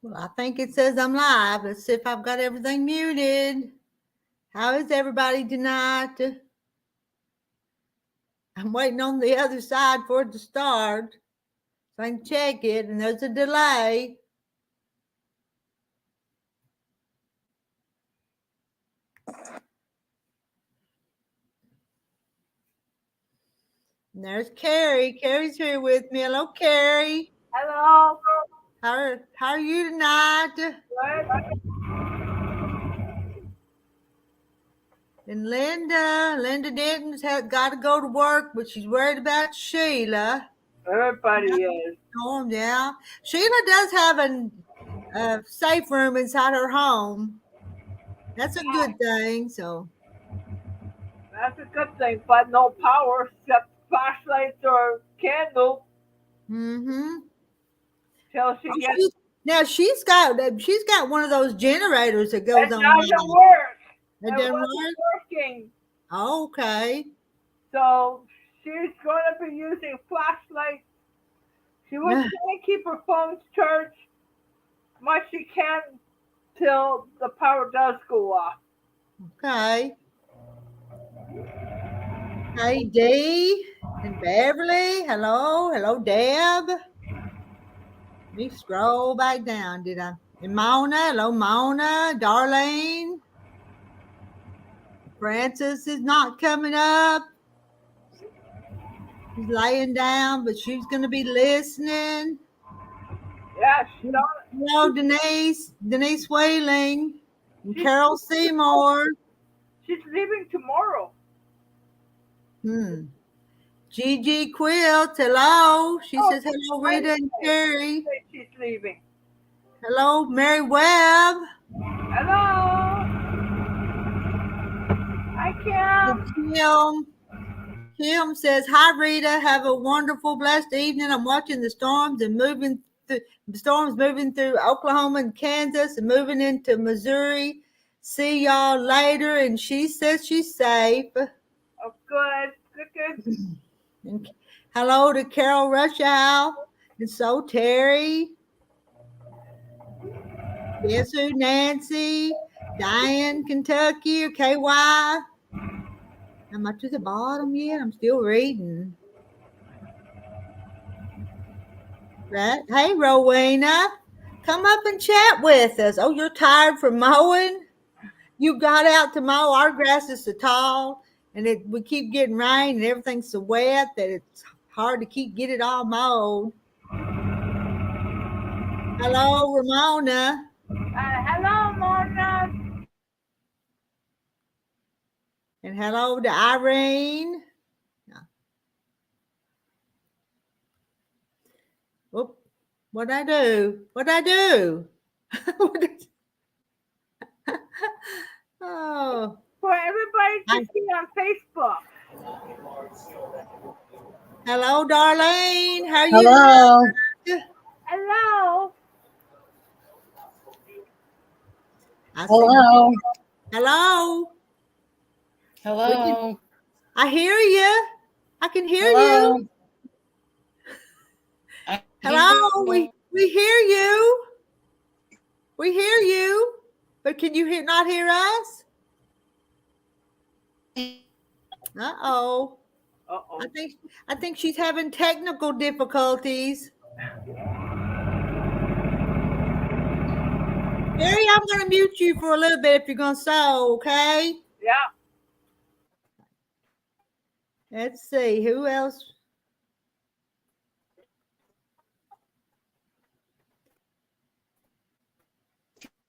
Well, I think it says I'm live. Let's see if I've got everything muted. How is everybody tonight? I'm waiting on the other side for it to start so I can check it, and there's a delay. And there's Carrie. Carrie's here with me. Hello, Carrie. Hello. How are you tonight? Good. And Linda Denton's got to go to work, but she's worried about Sheila. Everybody is. Oh, yeah. Sheila does have a safe room inside her home. That's a good thing. So, That's a good thing, but no power except flashlights or candles mm-hmm. till she gets. Now she's got one of those generators that goes It on. doesn't work. It It doesn't wasn't work. working. Okay. So she's going to be using flashlights. She was trying to keep her phones charged much she can till the power does go off. Okay. Hey, Dee and Beverly. Hello, Deb. Let me scroll back down. Did I? And Mona. Hello, Mona. Darlene. Francis is not coming up. She's laying down, but she's going to be listening. Yeah, Hello, Denise Whaling, and Carol Seymour. She's leaving tomorrow. Gigi Quilt, hello. She says hello, Rita and Terry. She's leaving. Hello, Mary Webb. Hello. Hi, Kim. Kim says, hi, Rita. Have a wonderful, blessed evening. I'm watching the storms moving through Oklahoma and Kansas and moving into Missouri. See y'all later. And she says she's safe. Oh, good. And hello to Carol Rushow. And so Terry. Guess who? Nancy. Diane, Kentucky, or KY. Am I to the bottom yet? I'm still reading. Right. Hey, Rowena, come up and chat with us. Oh, you're tired from mowing? You got out to mow. Our grass is so tall, and we keep getting rain, and everything's so wet that it's hard to get it all mowed. Hello, Ramona. Hello, Mona. And hello to Irene. Whoop. What'd I do? Oh. For everybody to see on Facebook. Hello, Darlene. How are you? Hello. Hello. Hello. I hear you. I can hear you. Hello. We hear you. We hear you. But can you not hear us? Uh-oh. I think she's having technical difficulties. Mary, I'm going to mute you for a little bit if you're going to sew, okay? Yeah. Let's see. Who else?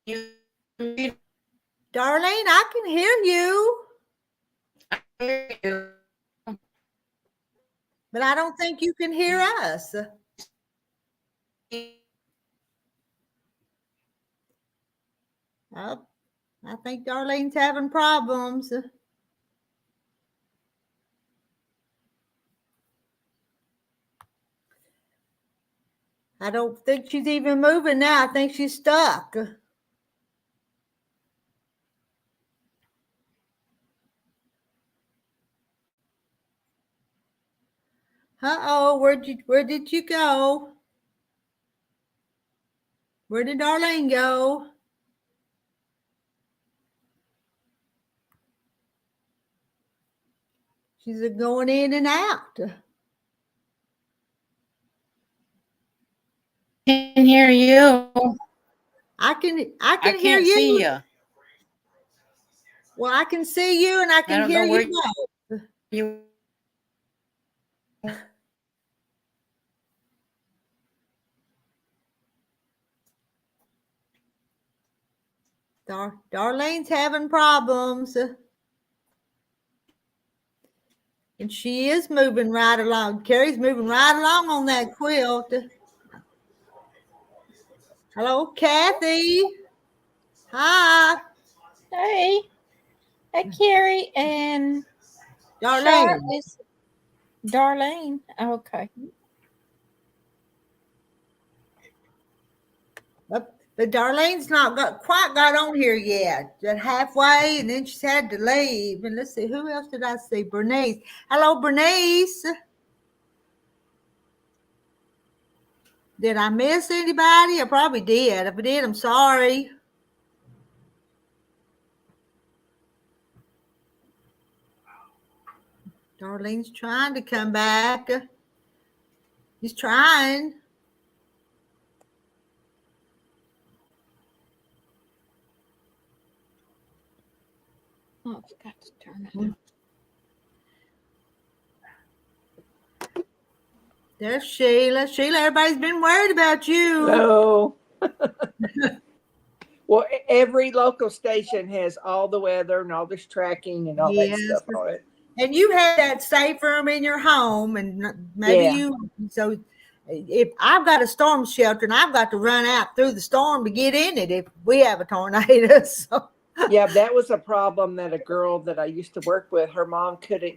Darlene, I can hear you. But I don't think you can hear us. Oh, I think Darlene's having problems. I don't think she's even moving now. I think she's stuck. Uh-oh, where did you go? Where did Darlene go? She's going in and out. Can hear you. I can I hear can't see you. you. Well, I can see you and I I can don't hear know where you both. you. Darlene's having problems. And she is moving right along. Carrie's moving right along on that quilt. Hello, Kathy. Hi, Hey, Carrie and Char Darlene. is Darlene. Okay. But Darlene's not quite got on here yet. Just halfway, and then she's had to leave. And let's see, who else did I see? Bernice. Hello, Bernice. Did I miss anybody? I probably did. If I did, I'm sorry. Darlene's trying to come back. He's trying. Oh, I forgot to turn it on. There's Sheila. Sheila, everybody's been worried about you. No. Well, every local station has all the weather and all this tracking and all that stuff on it. And you had that safe room in your home, and maybe so if I've got a storm shelter and I've got to run out through the storm to get in it if we have a tornado. So. Yeah, that was a problem that a girl that I used to work with, her mom couldn't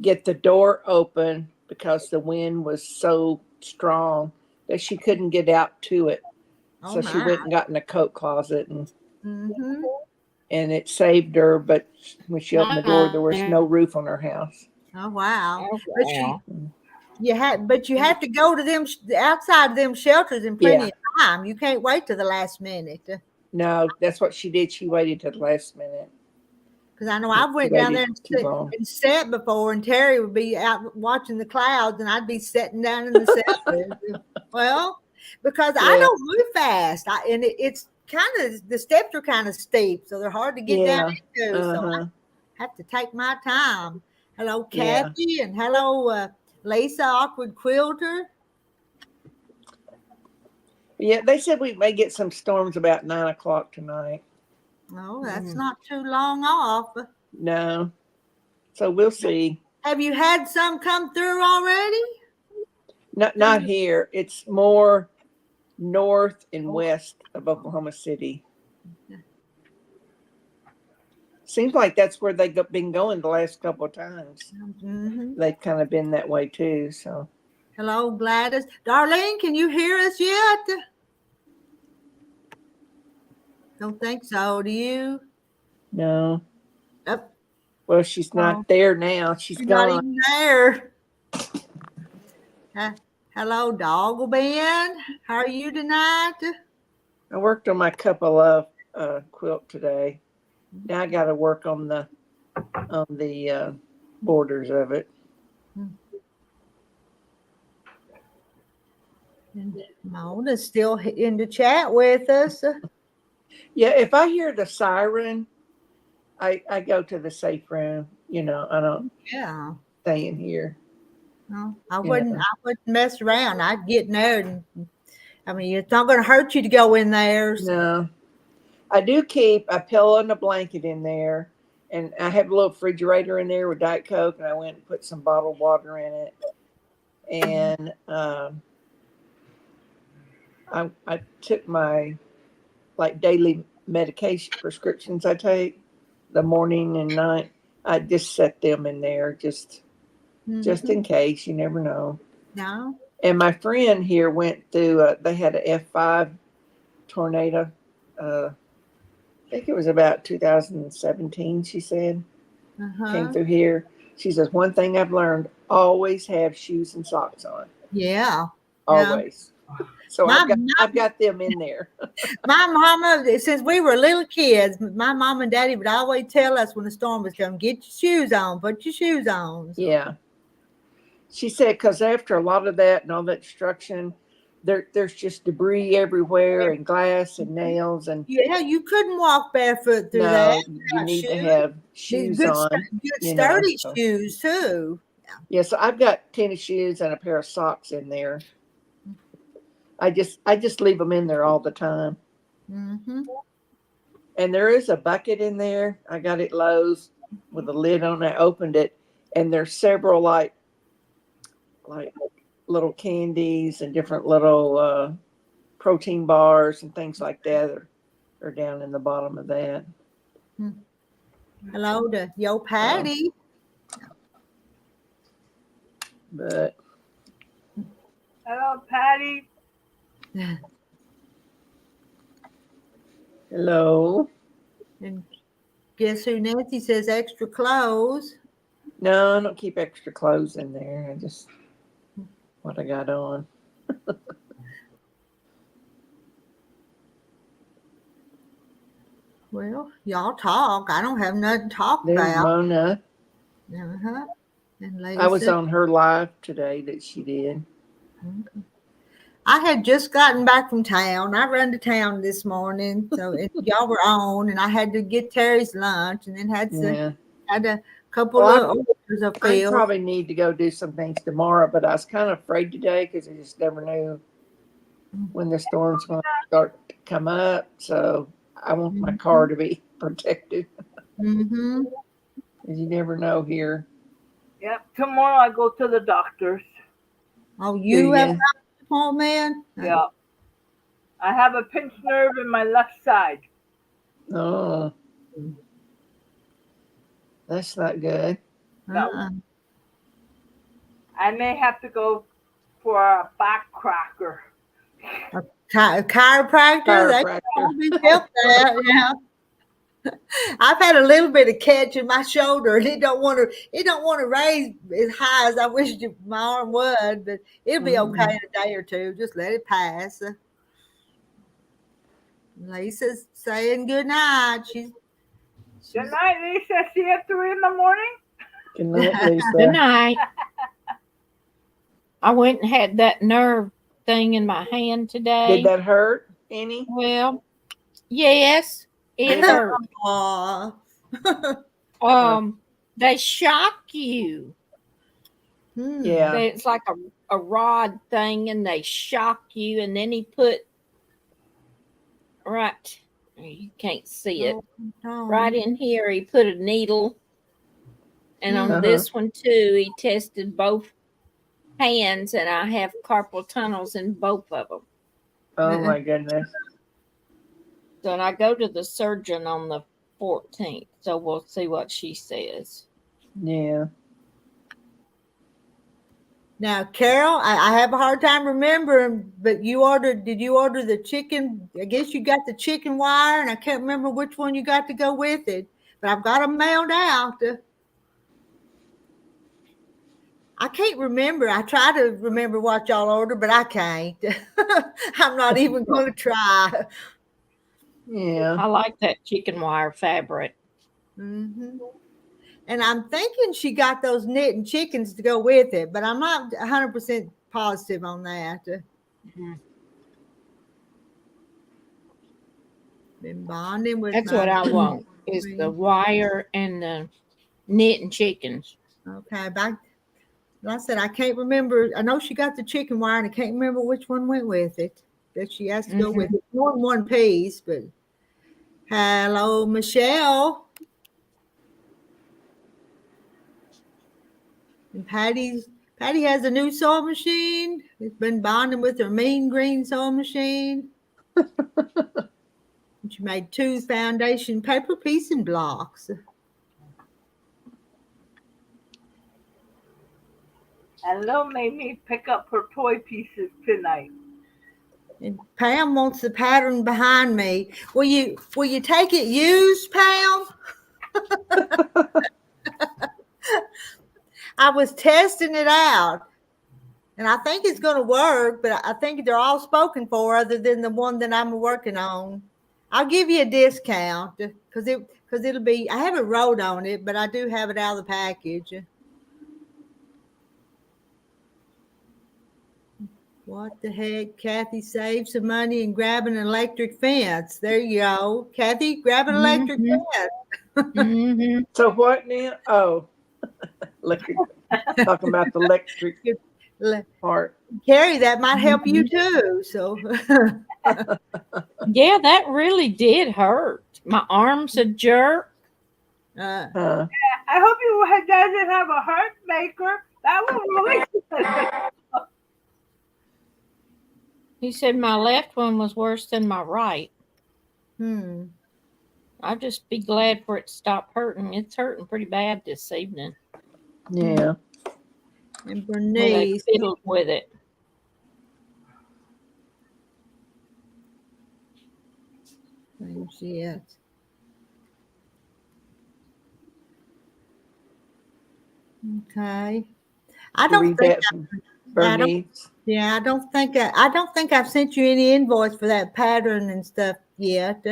get the door open because the wind was so strong that she couldn't get out to it. So she went and got in a coat closet and it saved her. But when she opened the door, there was no roof on her house. Oh wow! Oh, wow. But you have to go to them outside of them shelters in plenty of time. You can't wait till the last minute. No, that's what she did. She waited till the last minute. Because I know I went down there and sat before, and Terry would be out watching the clouds, and I'd be sitting down in the shelter. Well, because I don't move fast, and it's kind of, the steps are kind of steep, so they're hard to get down into. So I have to take my time. Hello, Kathy, and hello, Lisa, Awkward Quilter. Yeah, they said we may get some storms about 9 o'clock tonight. Oh, that's not too long off. No. So we'll see. Have you had some come through already? Not here. It's more north and west of Oklahoma City. Seems like that's where they've been going the last couple of times. They've kind of been that way too. So. Hello, Gladys. Darlene, can you hear us yet? Don't think so. Do you? No. Oh. Well, she's not there now. She's gone. Not even there. Hello, Doggle Ben. How are you tonight? I worked on my couple of quilt today. Now I got to work on the borders of it. And Mona's still in the chat with us. Yeah, if I hear the siren, I go to the safe room. You know, I don't stay in here. No, I wouldn't mess around. I'd get in there, and I mean, it's not going to hurt you to go in there. So. No, I do keep a pillow and a blanket in there, and I have a little refrigerator in there with Diet Coke, and I went and put some bottled water in it, and I took my daily medication prescriptions I take the morning and night. I just set them in there just in case. You never know. No. And my friend here went through. They had an F5 tornado. I think it was about 2017. She said came through here. She says, one thing I've learned: always have shoes and socks on. Yeah. Always. So My, I've got them in there. my mama, since we were little kids, my mom and daddy would always tell us when the storm was coming, get your shoes on, put your shoes on. So, Yeah. She said because after a lot of that and all that destruction, there's just debris everywhere and glass and nails and yeah, you couldn't walk barefoot through that. no, you need to Shoes. have These shoes good, on. good You know, sturdy so. shoes too. Yeah, so I've got tennis shoes and a pair of socks in there. I just leave them in there all the time. Mm-hmm. And there is a bucket in there. I got it Lowe's with a lid on it. I opened it, and there's several like little candies and different little protein bars and things like that are down in the bottom of that. Hello to Yo Patty. But Hello, Patty. hello. And guess who Nancy says extra clothes? No, I don't keep extra clothes in there. I just what I got on. Well, y'all talk. I don't have nothing to talk There's about. Mona. Uh-huh. And Lisa. I was on her live today that she did. Okay. I had just gotten back from town. I run to town this morning, so y'all were on, and I had to get Terry's lunch, and then had a couple of orders of I fill. probably need to go do some things tomorrow, but I was kind of afraid today because I just never knew when the storm's going to start to come up. So I want my car to be protected. Mm-hmm. You never know here. Yep. Tomorrow I go to the doctor's. Oh, you Do have ya? an appointment? Yeah. I have a pinched nerve in my left side. Oh, that's not good. Uh-uh. I may have to go for a back cracker. Chiropractor? They Chiropractor. probably help that, yeah. I've had a little bit of catch in my shoulder, and it don't want to raise as high as I wish my arm would, but it'll be okay in a day or two. Just let it pass. Lisa's saying good night. She's Good night, Lisa. See you at 3 in the morning. Good night, Good Lisa. night. I went and had that nerve thing in my hand today. Did that hurt any? Well, yes, it hurt. Aw. They shock you. Yeah. It's like a rod thing, and they shock you. And then he put right, you can't see it, right in here. He put a needle, and on this one too, he tested both hands, and I have carpal tunnels in both of them. Oh my goodness. So and I go to the surgeon on the 14th, so we'll see what she says. Yeah. Now, Carol, I have a hard time remembering, but did you order the chicken? I guess you got the chicken wire, and I can't remember which one you got to go with it, but I've got them mailed out. I can't remember. I try to remember what y'all ordered, but I can't. I'm not even going to try. Yeah. I like that chicken wire fabric. Mm-hmm. And I'm thinking she got those knitting chickens to go with it, but I'm not 100% positive on that. Been bonding with That's my what I want, is the wire and the knitting chickens. Okay, like I said, I can't remember. I know she got the chicken wire, and I can't remember which one went with it. That she has to go with it. More than one piece, but hello, Michelle. And Patty has a new sewing machine. It's been bonding with her mean green sewing machine. She made 2 foundation paper piecing blocks. And Lil made me pick up her toy pieces tonight. And Pam wants the pattern behind me. Will you take it used, Pam? I was testing it out, And I think it's going to work, but I think they're all spoken for other than the one that I'm working on. I'll give you a discount because it'll be, I haven't wrote on it, but I do have it out of the package. What the heck? Kathy saved some money and grab an electric fence. There you go. Kathy, grab an electric fence. Mm-hmm. So what now? Oh, electric. Talking about the electric part. Carrie, that might help you too. So Yeah, that really did hurt. My arm's a jerk. Huh. I hope you doesn't have a heart maker. That would really. He said my left one was worse than my right. I'll just be glad for it to stop hurting. It's hurting pretty bad this evening. Yeah. and Well, they Bernice. fiddled with it. Where's she at? Okay. I don't Read think that from Bernice. yeah, I don't think I've sent you any invoice for that pattern and stuff yet.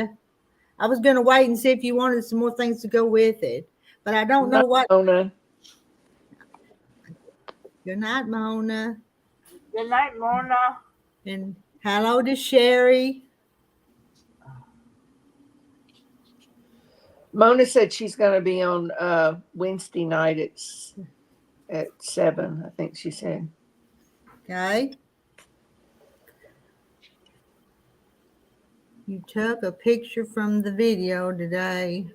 I was gonna wait and see if you wanted some more things to go with it, but I don't know what. Mona. Good night, Mona. Good night, Mona. And hello to Sherry. Mona said she's going to be on Wednesday night at 7, I think she said. Okay. You took a picture from the video today.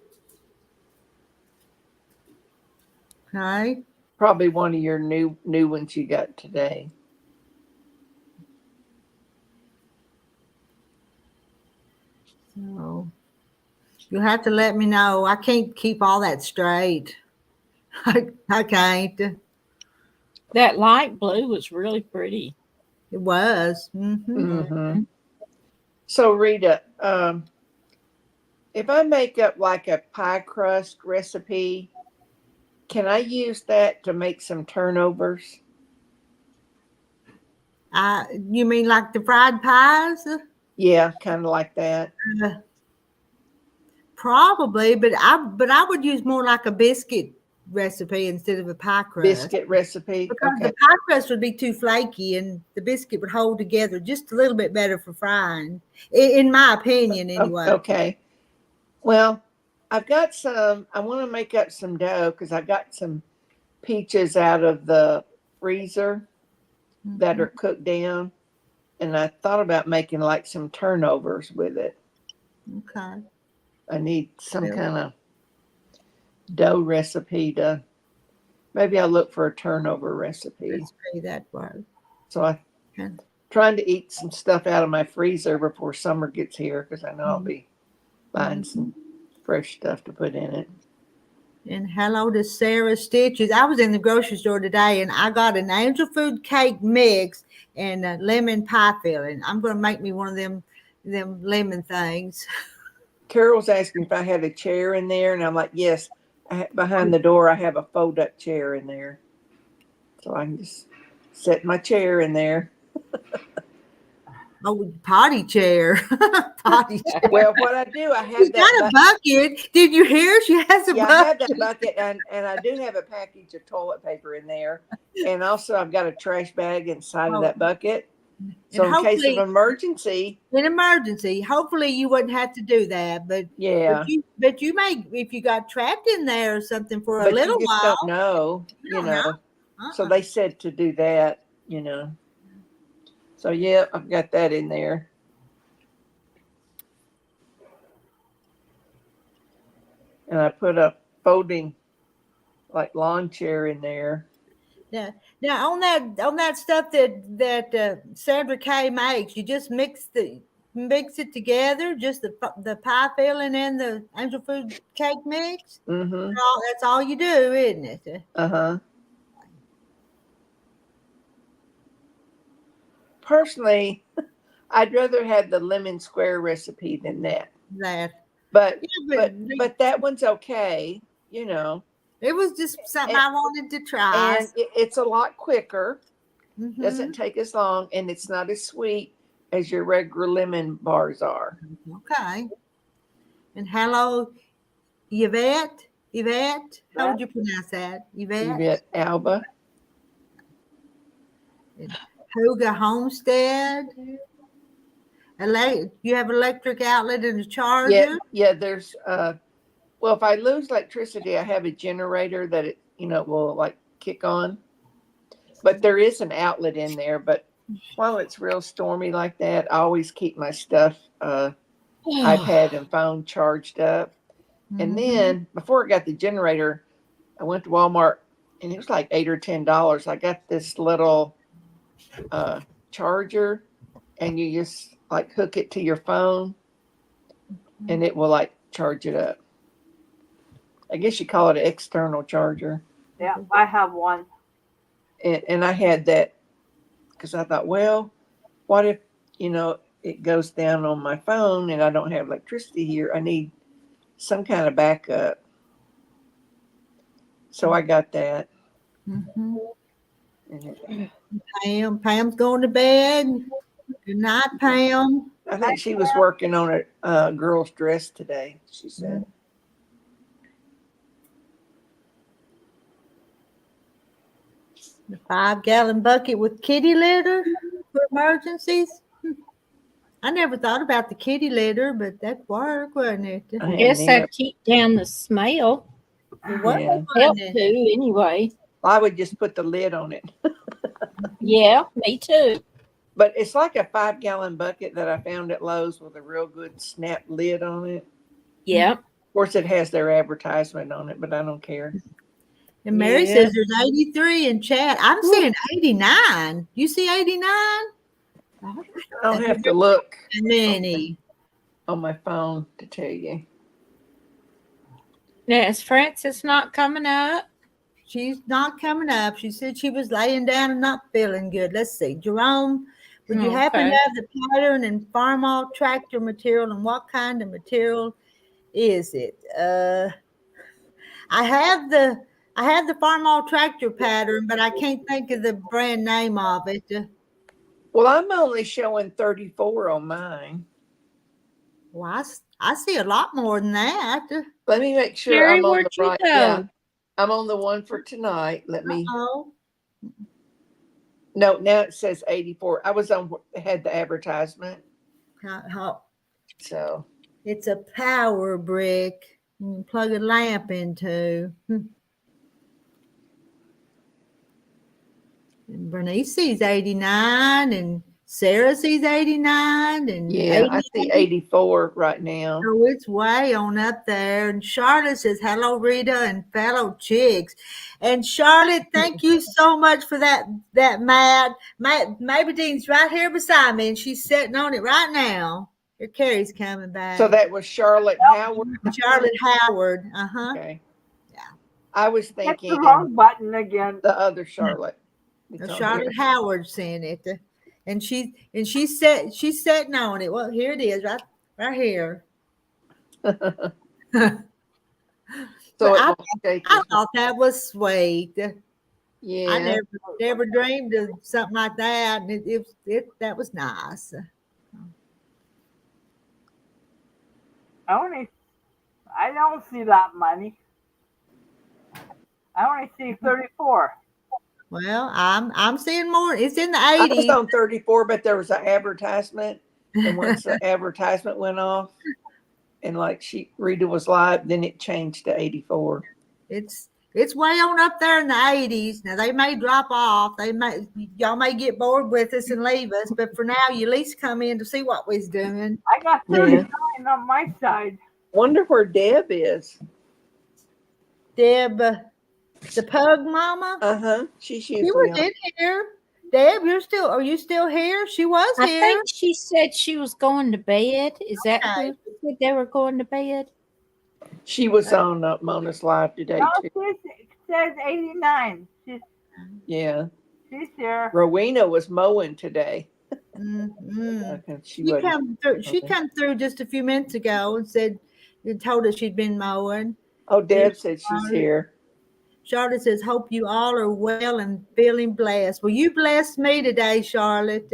Okay. Probably one of your new ones you got today. So you'll have to let me know. I can't keep all that straight. I can't. That light blue was really pretty. It was. Mm-hmm. So Rita, if I make up like a pie crust recipe, can I use that to make some turnovers? You mean like the fried pies? Yeah, kind of like that. Probably, but I would use more like a biscuit recipe instead of a pie crust. Biscuit recipe. Because Okay. the pie crust would be too flaky and the biscuit would hold together just a little bit better for frying, in my opinion, anyway. Okay. Well, I've got some, I want to make up some dough because I got some peaches out of the freezer that are cooked down. And I thought about making like some turnovers with it. Okay. I need some Really? kind of dough recipe to, maybe I'll look for a turnover recipe. Let's see that word. So I'm Okay. trying to eat some stuff out of my freezer before summer gets here because I know I'll be buying some fresh stuff to put in it. And hello to Sarah Stitches. I was in the grocery store today and I got an angel food cake mix and a lemon pie filling. I'm going to make me one of them lemon things. Carol's asking if I had a chair in there, and I'm like, yes. Behind the door, I have a fold-up chair in there, so I can just set my chair in there. Oh, potty chair. Potty chair. Well, what I do, I have She's got that a bucket. Did you hear? She has a yeah, bucket. I have that bucket, and I do have a package of toilet paper in there, and also I've got a trash bag inside of that bucket. So in case of emergency. In emergency, hopefully you wouldn't have to do that, but Yeah. But you may, if you got trapped in there or something for a But little you just while. don't know, You don't know. So they said to do that, So yeah, I've got that in there. And I put a folding like lawn chair in there. Now on that stuff that Sandra Kay makes, you just mix it together, just the pie filling and the angel food cake mix. Mm-hmm. That's all you do, isn't it? Uh-huh. Personally, I'd rather have the lemon square recipe than that. But that one's okay, It was just something I wanted to try. And it's a lot quicker. Doesn't take as long, and it's not as sweet as your regular lemon bars are. Okay. And hello, Yvette. Yvette. How would you pronounce that? Yvette. Yvette Alba. And Huga Homestead. You have electric outlet and a charger. Yeah. There's well, if I lose electricity, I have a generator that it will like kick on. But there is an outlet in there. But while it's real stormy like that, I always keep my stuff, iPad and phone charged up. And then before I got the generator, I went to Walmart and it was like $8 or $10. I got this little charger, and you just like hook it to your phone, and it will like charge it up. I guess you call it an external charger. Yeah, I have one. And I had that because I thought, well, what if it goes down on my phone and I don't have electricity here? I need some kind of backup. So I got that. Pam's going to bed. Good night, Pam. I think she was working on a girl's dress today, she said. The 5-gallon bucket with kitty litter for emergencies. I never thought about the kitty litter, but that'd work, wouldn't it? I guess that'd keep down the smell. It Help to, anyway. I would just put the lid on it. Yeah, me too. But it's like a 5-gallon bucket that I found at Lowe's with a real good snap lid on it. Yeah. Of course, it has their advertisement on it, but I don't care. And Mary says there's 83 in chat. I'm seeing 89. You see 89? I'll have to look many on my phone to tell you. Now, is Frances not coming up? She's not coming up. She said she was laying down and not feeling good. Let's see. Jerome, would you happen to have the pattern and farm all tractor material, and what kind of material is it? I have the farm all tractor pattern, but I can't think of the brand name of it. Well, I'm only showing 34 on mine. Well, I see a lot more than that. Let me make sure Mary, I'm on where'd the you right. go? Yeah, I'm on the one for tonight. Let me. Oh, No, now it says 84. I was had the advertisement. So it's a power brick. You can plug a lamp into. And Bernice sees 89, and Sarah sees 89, and yeah, I see 84 right now. Oh, it's way on up there. And Charlotte says, hello, Rita and fellow chicks. And Charlotte, thank you so much for that mat. Maybe Dean's right here beside me, and she's sitting on it right now. Here, Carrie's coming back. So that was Charlotte Howard. Charlotte Howard. Okay. Yeah. I was thinking the wrong button again. The other Charlotte. Charlotte Howard saying it. And she's sitting on it. Well, here it is, right here. So I thought that was sweet. Yeah, I never dreamed of something like that, and it that was nice. I don't see that money. I only see 34. Well, I'm seeing more. It's in the 80s. I was on 34, but there was an advertisement, and once the advertisement went off, and like Rita was live, then it changed to 84. It's way on up there in the 80s. Now they may drop off. Y'all may get bored with us and leave us, but for now, you at least come in to see what we're doing. I got 39 on my side. Wonder where Deb is. Deb, the pug mama. She was in here. Deb, are you still here? She was here. I think she said she was going to bed. Is that who said they were going to bed? She was on Mona's Live today too. It says 89. She's here. Rowena was mowing today. Okay, she come through just a few minutes ago and told us she'd been mowing. Oh, Deb said she's here. Charlotte says, hope you all are well and feeling blessed. Well, you blessed me today, Charlotte.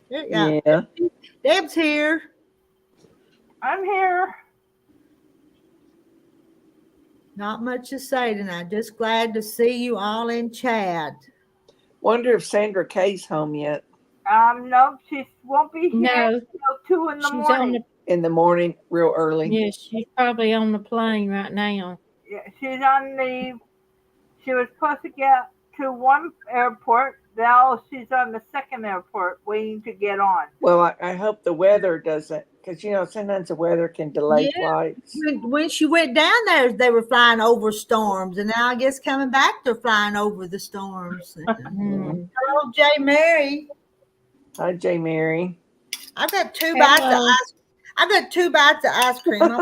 Yeah. Yeah. Deb's here. I'm here. Not much to say tonight. Just glad to see you all in chat. Wonder if Sandra Kay's home yet. No, she won't be here No, until 2 in the she's on morning. the. In the morning, real early. Yeah, she's probably on the plane right now. Yeah, she's on leave. She was supposed to get to one airport. Now she's on the second airport waiting to get on. Well, I hope the weather doesn't, because sometimes the weather can delay Yeah. flights. When she went down there, they were flying over storms, and now I guess coming back, they're flying over the storms. Mm. Hello, J. Mary. Hi, J. Mary. I've got two bites of Hello. ice. I've got 2 bites of ice cream. And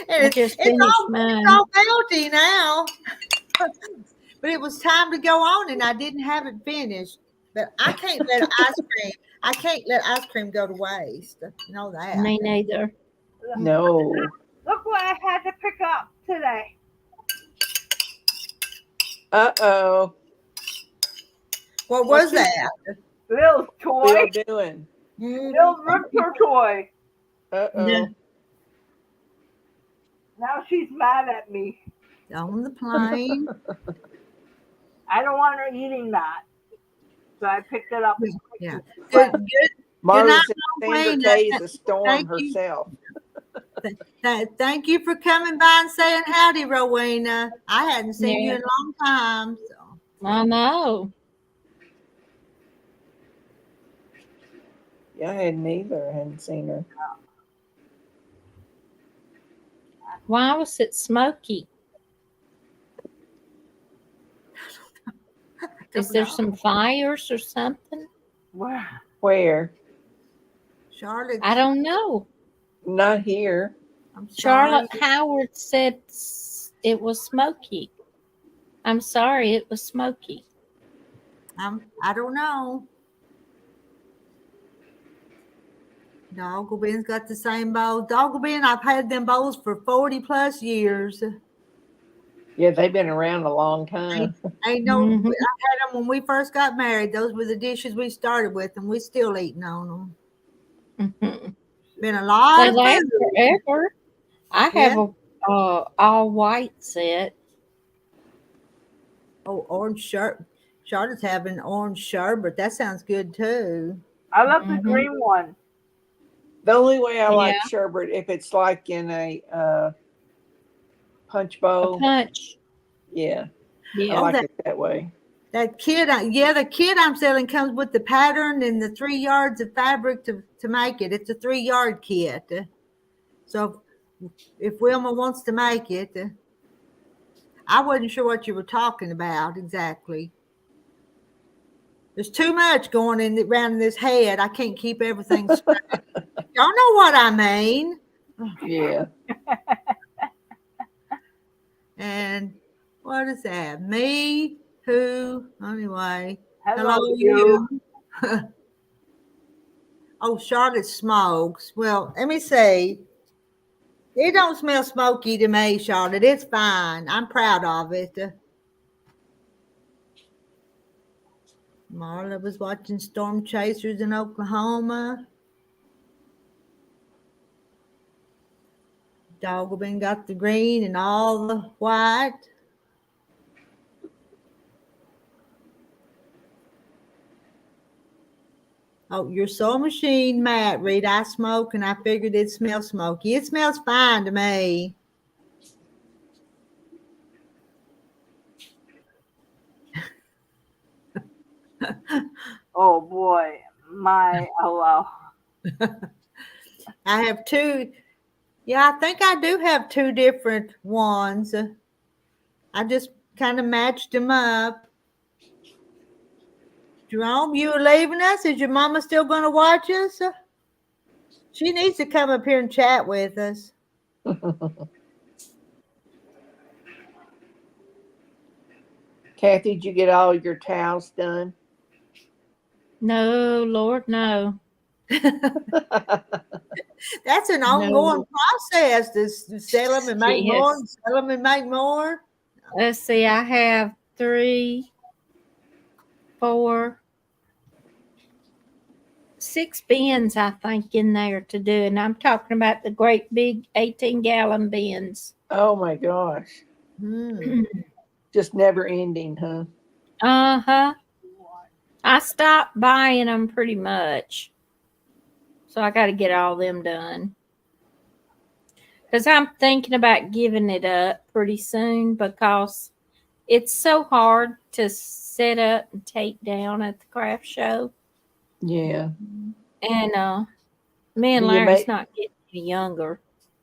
I just finished mine. it's all melty now. But it was time to go on, and I didn't have it finished. But I can't let ice cream go to waste. You know that. Me neither. No. Look what I had to pick up today. Uh-oh. What What's was that? Lil's toy. Bill doing? Lil ripped her toy. Uh-oh. Yeah. Now she's mad at me. On the plane. I don't want her eating that. So I picked it up. Yeah. Good. Marla night, said Sandra Wayne. Kay is a storm Thank you. herself. Thank you for coming by and saying howdy, Rowena. I hadn't seen you Yeah. in a long time. So. I know. Yeah, I hadn't either. I hadn't seen her. Why was it smoky? Is there some fires or something? Where? Charlotte? I don't know. Not here. I'm sorry. Charlotte Howard said it was smoky. I'm sorry, it was smoky. I don't know. Doggleben's got the same bowl. Doggleben, I've had them bowls for 40 plus years. Yeah, they've been around a long time. I know. Mhm. I had them when we first got married. Those were the dishes we started with, and we're still eating on them. Mhm. Been a lot They of last food. forever. I have a all white set. Oh, orange sherbet. Charlotte's having orange sherbet. That sounds good too. I love the Mhm. green one. The only way I like Yeah. sherbet if it's like in a punch A bowl. punch. Yeah, I Yeah. like it that way. That kit, the kit I'm selling comes with the pattern and the 3 yards of fabric to make it. It's a 3-yard kit. So if Wilma wants to make it, I wasn't sure what you were talking about exactly. There's too much going around in this head. I can't keep everything straight. Y'all know what I mean. Yeah. And what is that? Me? Who? Anyway. Hello, you. Oh, Charlotte smokes. Well, let me see. It don't smell smoky to me, Charlotte. It's fine. I'm proud of it. Marla was watching Storm Chasers in Oklahoma. Doggleben got the green and all the white. Oh, your soul machine, Matt. Reed, I smoke and I figured it smells smoky. It smells fine to me. Oh boy, my hello. I have 2. Yeah, I think I do have 2 different ones. I just kind of matched them up. Jerome, you are leaving us? Is your mama still going to watch us? She needs to come up here and chat with us. Kathy, did you get all your towels done? No, Lord, no. That's an ongoing process to sell them and make more, and sell them and make more. Let's see, I have 3, 4, 6 bins, I think, in there to do. And I'm talking about the great big 18-gallon bins. Oh my gosh. Hmm. Just never ending, huh? Uh-huh. I stopped buying them pretty much. So I got to get all them done. Because I'm thinking about giving it up pretty soon because it's so hard to set up and take down at the craft show. Yeah. And me and Do you Larry's make- not getting any younger.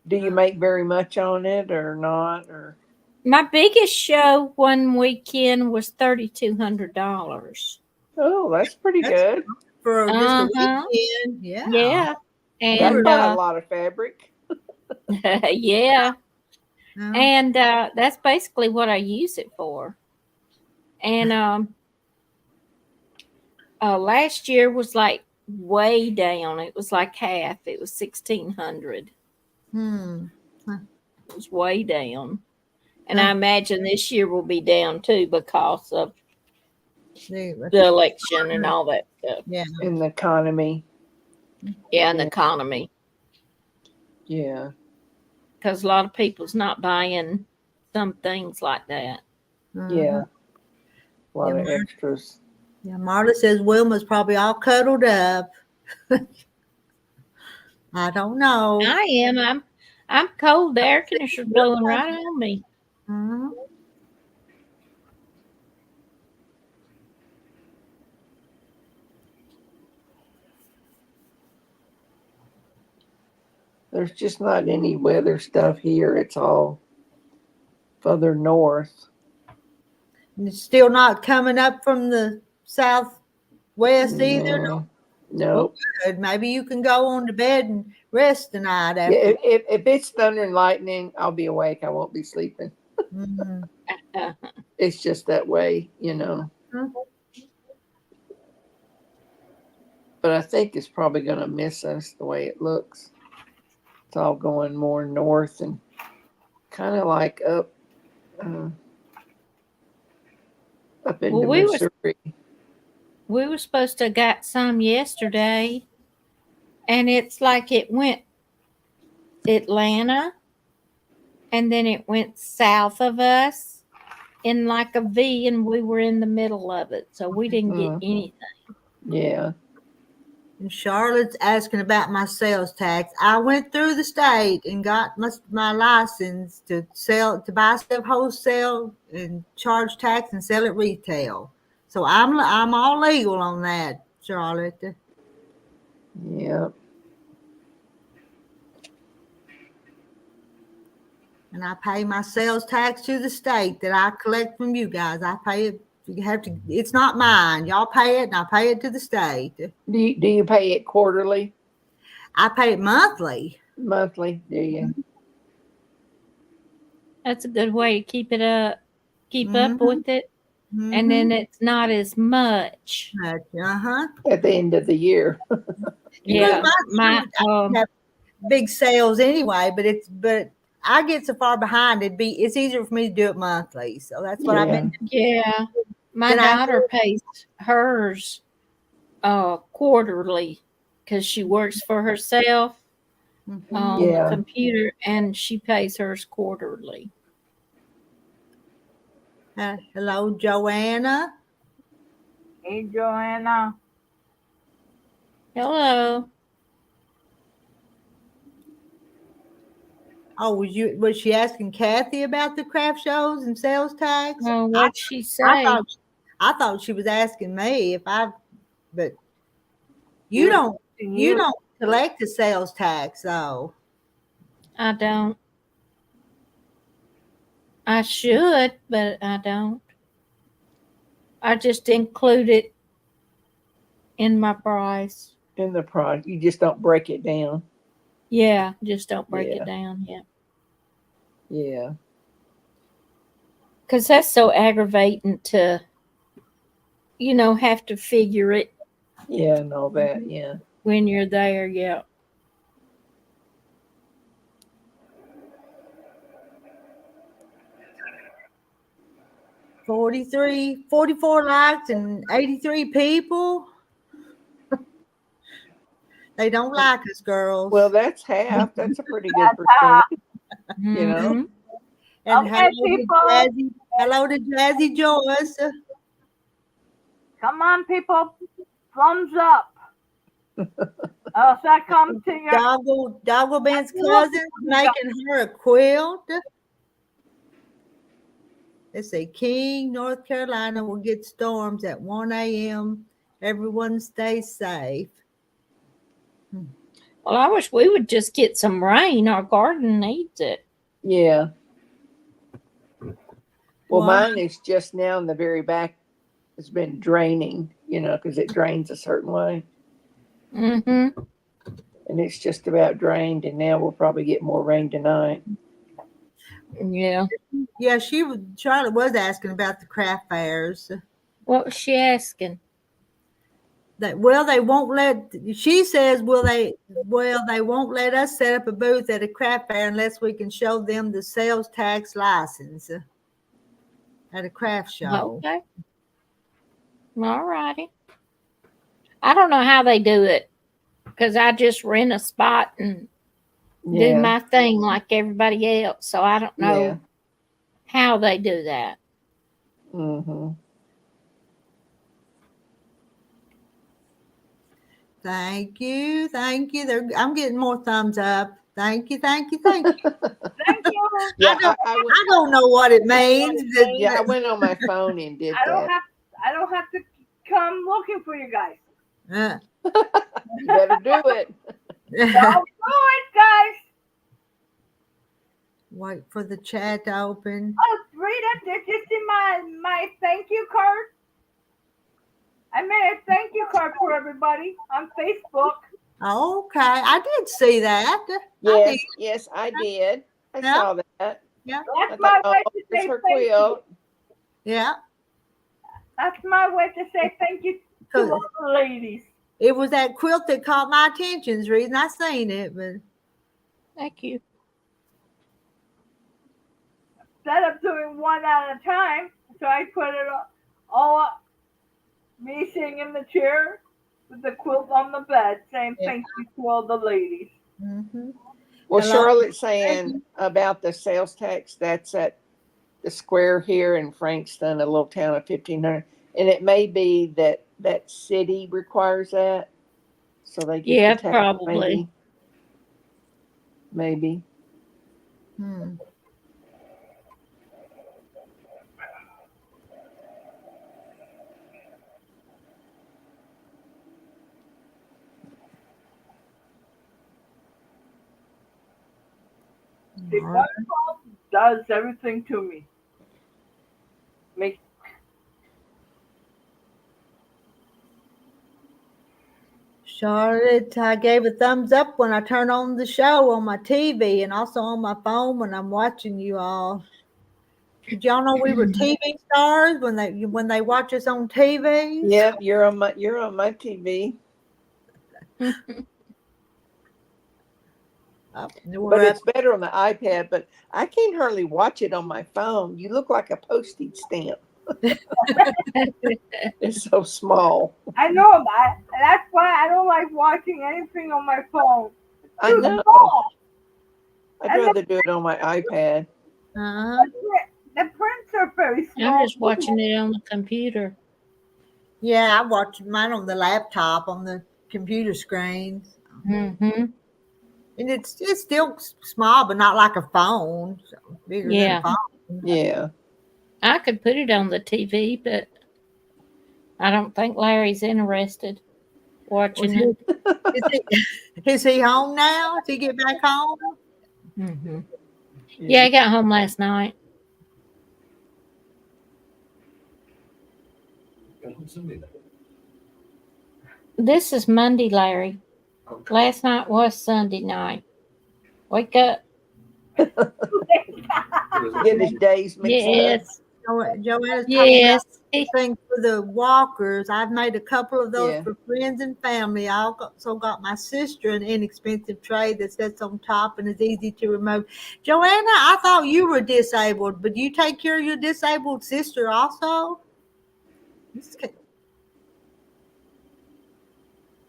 Do you make very much on it or not? Or My biggest show one weekend was $3,200. oh, that's pretty That's good. For just a Uh-huh. weekend. Yeah. Yeah. That's And not a lot of fabric. yeah. Yeah. And that's basically what I use it for. And last year was like way down. It was like half. It was 1,600. Hmm. It was way down. And I imagine this year will be down too because of the election and all that stuff. Yeah. In the economy. Yeah, and the economy. Yeah. Because a lot of people's not buying some things like that. Yeah. A lot of Yeah, extras. Yeah, Marla says Wilma's probably all cuddled up. I don't know. I am. I'm cold. The air conditioner's blowing right on me. Mhm. There's just not any weather stuff here. It's all further north. And it's still not coming up from the southwest either. No. Well, good. Maybe you can go on to bed and rest tonight. After. Yeah, if it's thunder and lightning, I'll be awake. I won't be sleeping. Mhm. It's just that way, you know. Mhm. But I think it's probably going to miss us the way it looks. It's all going more north and kind of like up into Missouri. We were supposed to have got some yesterday, and it's like it went Atlanta, and then it went south of us in like a V, and we were in the middle of it, so we didn't get anything. Yeah. And Charlotte's asking about my sales tax. I went through the state and got my license to buy stuff wholesale and charge tax and sell it retail. So I'm all legal on that, Charlotte. Yeah. And I pay my sales tax to the state that I collect from you guys. I pay it. You have to. It's not mine. Y'all pay it, and I pay it to the state. Do you pay it quarterly? I pay it monthly. Monthly, do you? That's a good way to keep it up, up with it, and then it's not as much. At the end of the year. Yeah, my have big sales anyway, but I get so far behind it's easier for me to do it monthly. So that's what I've been doing. Yeah. My daughter pays hers quarterly because she works for herself on the computer, and she pays hers quarterly. Hello, Joanna. Hey, Joanna. Hello. Oh, was she asking Kathy about the craft shows and sales tax? Oh, what'd she say? I thought she was asking me but you don't collect the sales tax though. I don't. I should, but I don't. I just include it in my price. In the price. You just don't break it down. Yeah, just don't break it down. Yeah. Yeah. Because that's so aggravating to, have to figure it. Yeah, and all that. Yeah. When you're there, yeah. 44 likes and 83 people. They don't like us, girls. Well, that's half. That's a pretty good percentage, you know. Mhm. And Okay, people. hello to Jazzy Joyce. Come on, people. Thumbs up. Else I come to your Doggle Ben's cousin making her a quilt. Let's see, King, North Carolina will get storms at 1 a.m. Everyone stay safe. Well, I wish we would just get some rain. Our garden needs it. Yeah. Well, Why? mine is just now in the very back. It's been draining, you know, because it drains a certain way. Mm-hmm. And it's just about drained. And now we'll probably get more rain tonight. Yeah. Yeah, Charlotte was asking about the craft fairs. What was she asking? They won't let. She says, they won't let us set up a booth at a craft fair unless we can show them the sales tax license at a craft show. Okay. All righty. I don't know how they do it because I just rent a spot and do my thing like everybody else. So I don't know how they do that. Mm-hmm. Thank you. I'm getting more thumbs up. Thank you. Thank you. Yeah, I don't know what it means. I went on my phone and did that. I don't have to come looking for you guys. You better do it. Don't do it, guys. Wait for the chat to open. Oh, Rita, did you see my thank you card? I made a thank you card for everybody on Facebook. Okay, I did see that. Yes, I did. I saw that. Yeah. That's my way to that's say her thank you. quilt. Yeah. That's my way to say thank you to all the ladies. It was that quilt that caught my attention. The reason I seen it, but Thank you. Instead of doing one at a time, so I put it all up. Me sitting in the chair with the quilt on the bed saying thank you to all the ladies. mm-hmm. Well, Hello? Charlotte's saying about the sales tax. That's at the square here in Frankston, a little town of 1,500. And it may be that city requires that. So they get the tax, probably. Maybe. Hmm. The wonderful does everything to me. Charlotte, I gave a thumbs up when I turn on the show on my TV and also on my phone when I'm watching you all. Did y'all know we were TV stars when they watch us on TV? Yep, you're on my TV. But it's better on the iPad, but I can't hardly watch it on my phone. You look like a postage stamp. It's so small. I know that. That's why I don't like watching anything on my phone. I know. Small. I'd rather do it on my iPad. Uh-huh. The prints are very small. I'm just watching it on the computer. Yeah, I watch mine on the laptop on the computer screen. Mm-hmm. And it's still small, but not like a phone. So bigger than a phone. Yeah. I could put it on the TV, but I don't think Larry's interested watching it. Is he home now? Did he get back home? Mm-hmm. Yeah, I got home last night. This is Monday, Larry. Last night was Sunday night. Wake up. Get his days mixed up. Joanna's talking about Yes. thing for the walkers. I've made a couple of those Yeah. for friends and family. I also got my sister an inexpensive tray that sits on top and is easy to remove. Joanna, I thought you were disabled, but you take care of your disabled sister also?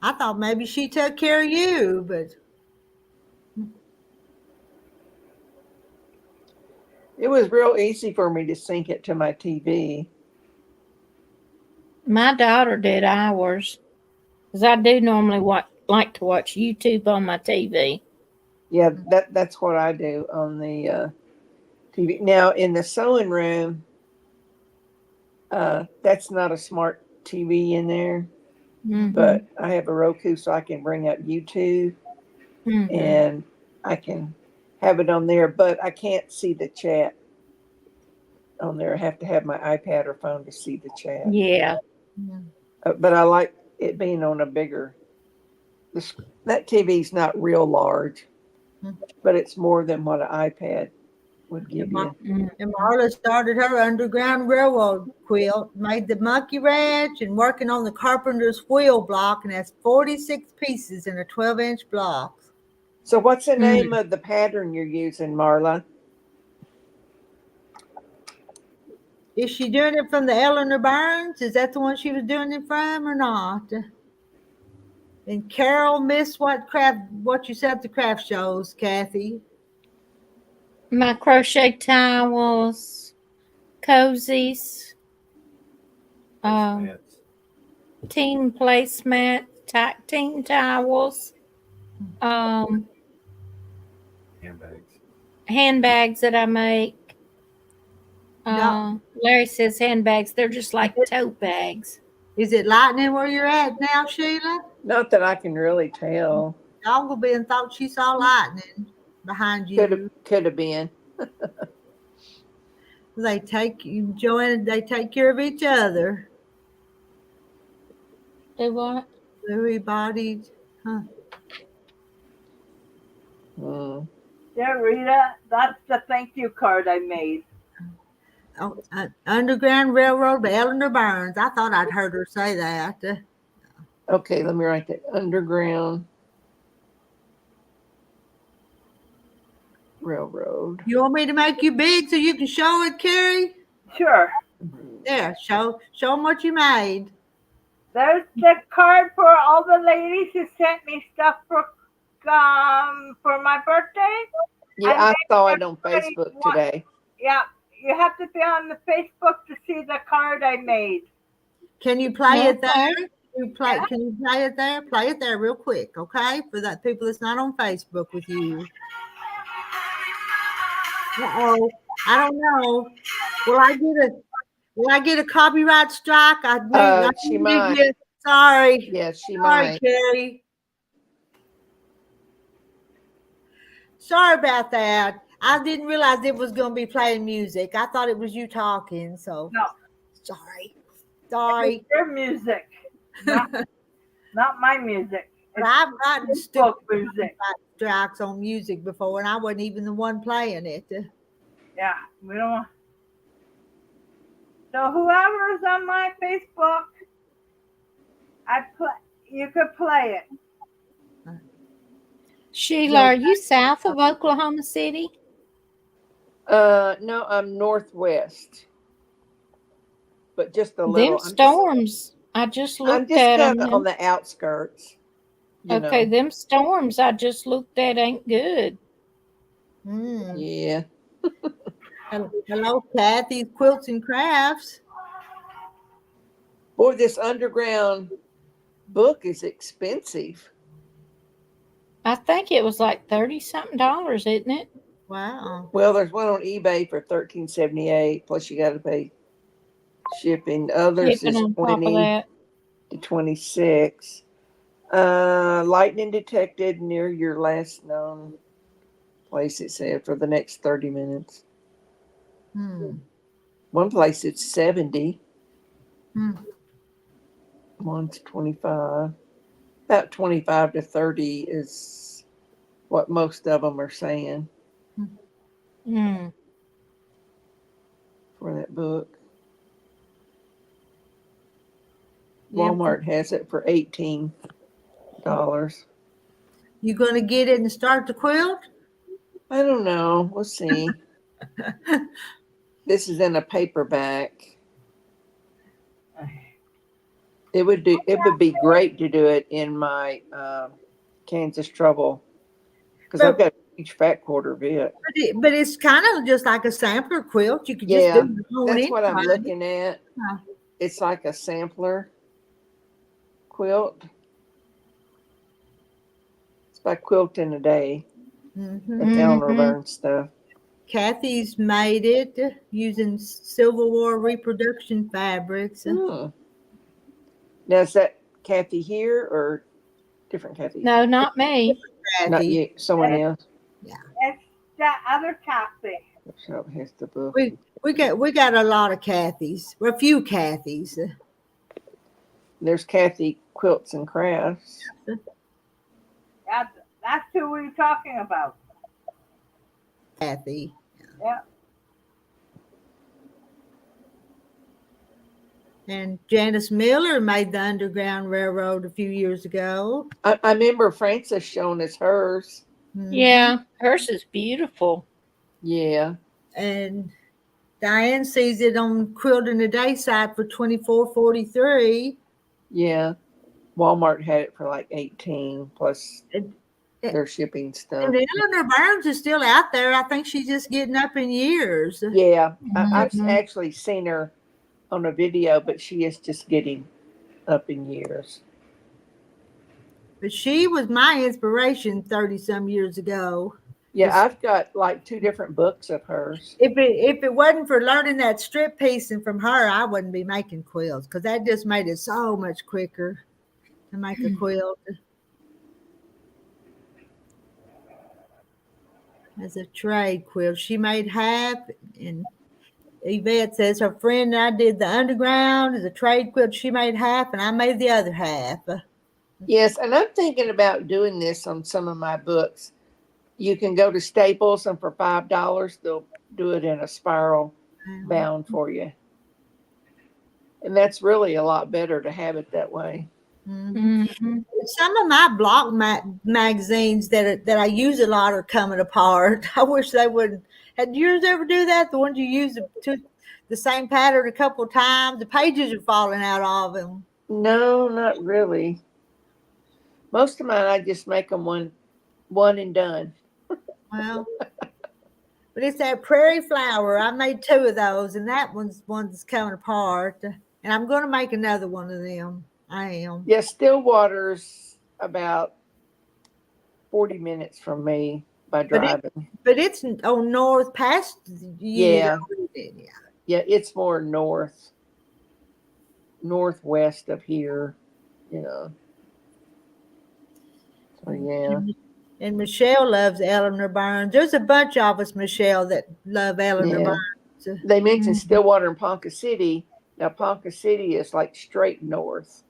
I thought maybe she took care of you, but It was real easy for me to sync it to my TV. My daughter did ours. Because I do normally like to watch YouTube on my TV. Yeah, that's what I do on the TV. Now in the sewing room, that's not a smart TV in there, Mm-hmm. but I have a Roku so I can bring up YouTube Mm-hmm. and I can have it on there, but I can't see the chat on there. I have to have my iPad or phone to see the chat. Yeah. But I like it being on a bigger. That TV's not real large, but it's more than what an iPad would give you. And Marla started her Underground Railroad quilt, made the monkey ranch, and working on the carpenter's wheel block, and has 46 pieces in a 12-inch block. So what's the name of the pattern you're using, Marla? Is she doing it from the Eleanor Burns? Is that the one she was doing it from or not? And Carol missed what you said at the craft shows, Kathy. My crochet towels, cozies, teen placemat, teen towels, handbags that I make. Larry says handbags, they're just like tote bags. Is it lightning where you're at now, Sheila? Not that I can really tell. Dog will be and thought she saw lightning behind you. Could have been. They take you, Joanna, they take care of each other. Do what? Everybody, huh? Yeah, Rita, that's the thank you card I made. Oh, Underground Railroad by Eleanor Burns. I thought I'd heard her say that. Okay, let me write that. Underground Railroad. You want me to make you big so you can show it, Carrie? Sure. There, show them what you made. There's the card for all the ladies who sent me stuff for my birthday. Yeah, I saw it on Facebook today. Yeah, you have to be on the Facebook to see the card I made. Can you play it there? Can you play it there? Play it there real quick, okay? For that people that's not on Facebook with you. Uh-oh. I don't know. Will I get a copyright strike? She might. Sorry. Yes, she Sorry, might. Carrie. Sorry about that. I didn't realize it was going to be playing music. I thought it was you talking. So no. Sorry. It's their music, not my music. But I've gotten stupid music strikes on music before, and I wasn't even the one playing it. Yeah, we don't want. So whoever's on my Facebook, you could play it. Sheila, are you south of Oklahoma City? No, I'm northwest, but just a little. Them storms, I just looked at them. I'm just kind of on the outskirts. Okay, them storms I just looked at ain't good. Yeah. Hello, Kathy, Quilts and Crafts. Boy, this underground book is expensive. I think it was like $30-something, isn't it? Wow. Well, there's one on eBay for $13.78. Plus, you got to pay shipping. Others is $20 to $26. Lightning detected near your last known place. It said for the next 30 minutes. One place it's 70. One's 25. About 25 to 30 is what most of them are saying. For for that book. Yeah. Walmart has it for $18. You gonna get it and start the quilt? I don't know. We'll see. This is in a paperback. It would be great to do it in my Kansas Trouble because I've got a huge fat quarter bit. But it's kind of just like a sampler quilt. You could just Yeah, do your own that's what I'm inside. looking at. Yeah. It's like a sampler quilt. It's by Quilt in a Day. Mhm. That's Eleanor Burns stuff. Kathy's made it using Civil War reproduction fabrics. Hmm. Now is that Kathy here or different Kathy? No, not me. Not Kathy. you. Someone else. It's that other Kathy. So here's the book. We got a lot of Kathys. Well, a few Kathys. There's Kathy Quilts and Crafts. That's who we're talking about. Kathy. Yeah. And Janice Miller made the Underground Railroad a few years ago. I remember Frances showing us hers. Mhm. Yeah, hers is beautiful. Yeah. And Diane sees it on Quilt in a Day site for $24.43. Yeah. Walmart had it for like 18 plus And their shipping stuff. Eleanor Burns is still out there. I think she's just getting up in years. Yeah. I've Mhm. actually seen her on a video, but she is just getting up in years. But she was my inspiration 30 some years ago. Yeah, I've got like 2 different books of hers. If it wasn't for learning that strip piecing from her, I wouldn't be making quilts because that just made it so much quicker to make a quilt. As a trade quilt, she made half, and Yvette says her friend and I did the Underground as a trade quilt. She made half, and I made the other half. Yes, and I'm thinking about doing this on some of my books. You can go to Staples, and for $5, they'll do it in a spiral bound for you. And that's really a lot better to have it that way. Mhm. Some of my block magazines that I use a lot are coming apart. I wish they wouldn't. Had yours ever do that? The ones you use the same pattern a couple of times, the pages are falling out of them. No, not really. Most of mine, I just make them one and done. Well, but it's that prairie flower. I made 2 of those, and that one's coming apart. And I'm going to make another one of them. I am. Yeah, Stillwater's about 40 minutes from me by driving. But it's on north past you. Yeah. Yeah, it's more northwest of here, you know. So yeah. And Michelle loves Eleanor Burns. There's a bunch of us, Michelle, that love Eleanor Burns. They mentioned Stillwater and Ponca City. Now Ponca City is like straight north.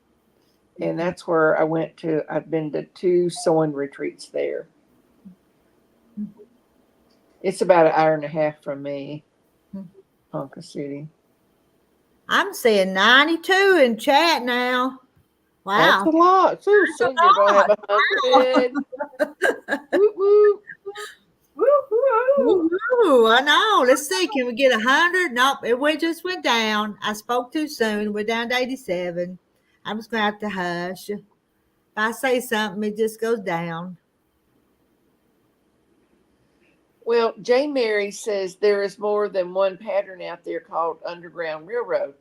And that's where I went to. I've been to 2 sewing retreats there. It's about an hour and a half from me, Ponca City. I'm seeing 92 in chat now. Wow. That's a lot. Soon you're going to have 100. Woo, woo. Ooh, I know. Let's see. Can we get 100? Nope. It just went down. I spoke too soon. We're down to 87. I'm just going to have to hush. If I say something, it just goes down. Well, J. Mary says there is more than one pattern out there called Underground Railroad.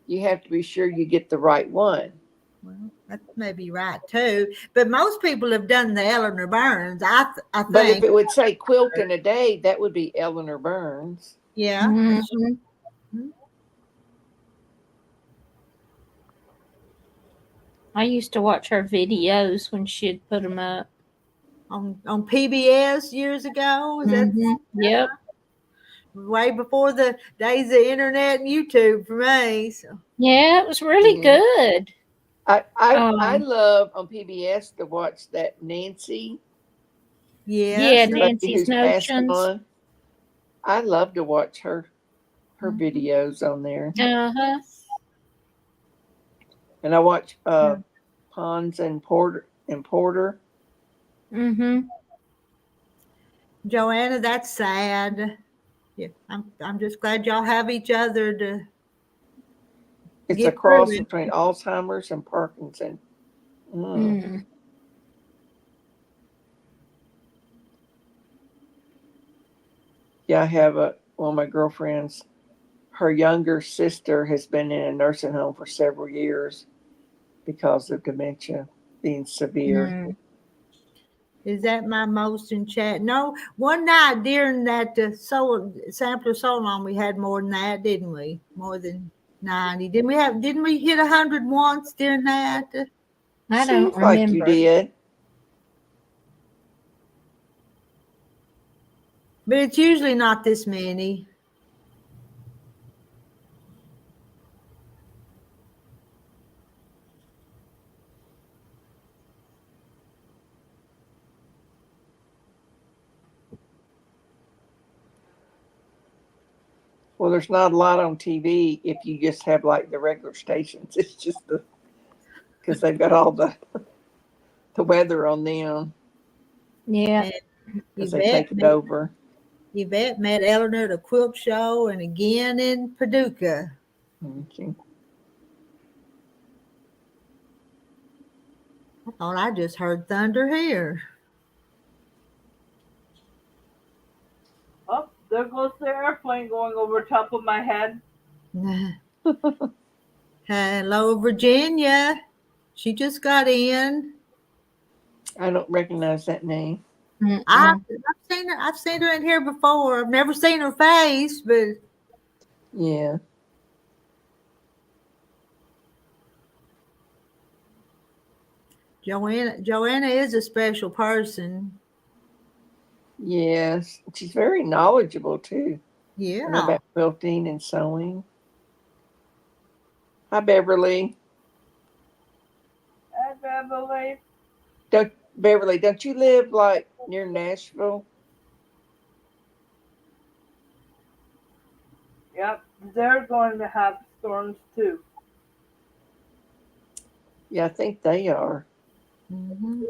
You have to be sure you get the right one. Well, that may be right too. But most people have done the Eleanor Burns. I think. But if it would say Quilt in a Day, that would be Eleanor Burns. Yeah. Mhm. I used to watch her videos when she'd put them up. On PBS years ago. Is that Yep. way before the days of internet and YouTube for me? So. Yeah, it was really good. I love on PBS to watch that Nancy. Yeah. Yeah, Nancy's Notions. I love to watch her her videos on there. Uh-huh. And I watch Pons and Porter. Mm-hmm. Joanna, that's sad. Yeah, I'm just glad y'all have each other to It's a get cross through it. between Alzheimer's and Parkinson. Mm. Yeah, I have one of my girlfriends. Her younger sister has been in a nursing home for several years because of dementia being severe. Mm. Is that my most in chat? No, one night during that sampler so long, we had more than that, didn't we? More than 90. Didn't we hit 100 once during that? I don't Seems like you remember. did. But it's usually not this many. Well, there's not a lot on TV if you just have like the regular stations. It's just because they've got all the weather on them Yeah. because they take it over. Yvette met Eleanor at a quilt show and again in Paducah. Okay. I thought I just heard thunder here. Oh, there goes the airplane going over top of my head. Hello, Virginia. She just got in. I don't recognize that name. I've seen her. I've seen her in here before. I've never seen her face, but Yeah. Joanna is a special person. Yes. She's very knowledgeable too. I know Yeah. about quilting and sewing. Hi, Beverly. And Beverly. Beverly, don't you live like near Nashville? Yep, they're going to have storms too. Yeah, I think they are. Mm-hmm.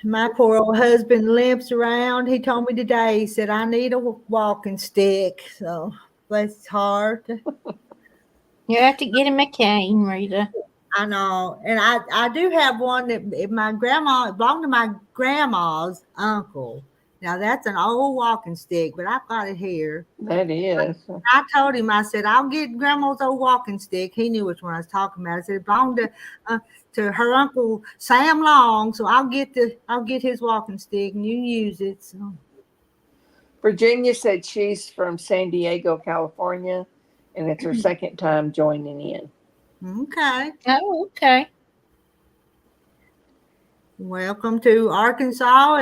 My poor old husband limps around. He told me today, he said, I need a walking stick. So bless his heart. You have to get him a cane, Rita. I know. And I do have one that my grandma, it belonged to my grandma's uncle. Now that's an old walking stick, but I've got it here. That is. I told him, I said, I'll get grandma's old walking stick. He knew which one I was talking about. I said, it belonged to her uncle Sam Long. So I'll get his walking stick and you use it. So Virginia said she's from San Diego, California, and it's her second time joining in. okay. Oh, okay. Welcome to Arkansas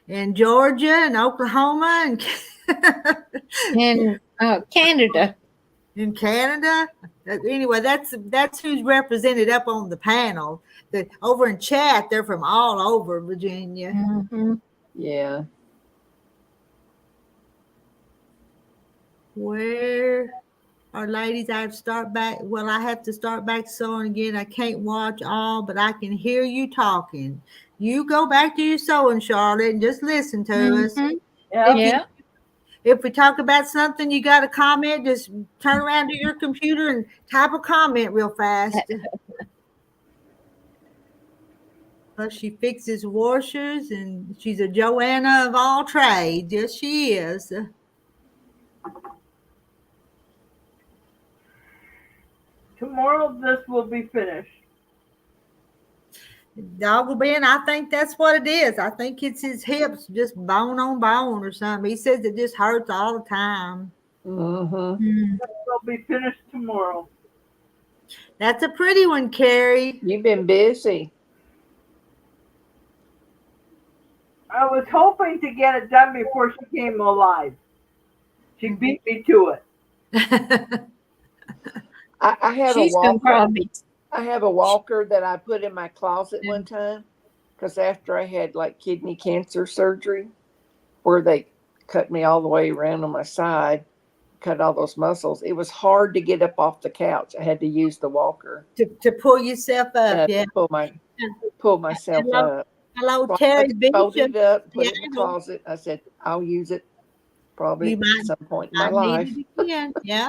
and Georgia and Oklahoma and And Canada. in Canada. Anyway, that's who's represented up on the panel. Over in chat, they're from all over Virginia. Mm-hmm. Yeah. Where are ladies? I have to start back. Well, I have to start back sewing again. I can't watch all, but I can hear you talking. You go back to your sewing, Charlotte, and just listen to us. Yep. Yeah. If we talk about something, you got a comment, just turn around to your computer and type a comment real fast. Plus, she fixes washers, and she's a Joanna of all trades. Yes, she is. Tomorrow this will be finished. Doggle Ben, I think that's what it is. I think it's his hips, just bone on bone or something. He says it just hurts all the time. Mm-hmm. This will be finished tomorrow. That's a pretty one, Carrie. You've been busy. I was hoping to get it done before she came alive. She beat me to it. I have She's a gonna walker. probably. I have a walker that I put in my closet one time because after I had like kidney cancer surgery, where they cut me all the way around on my side, cut all those muscles. It was hard to get up off the couch. I had to use the walker To pull yourself up. Yeah. to pull myself Hello, up. hello, So I Terry just Bishop. folded it up, put Yeah, it in the closet. I said, I'll use it probably you might. at some point in my I life. need it again. Yeah,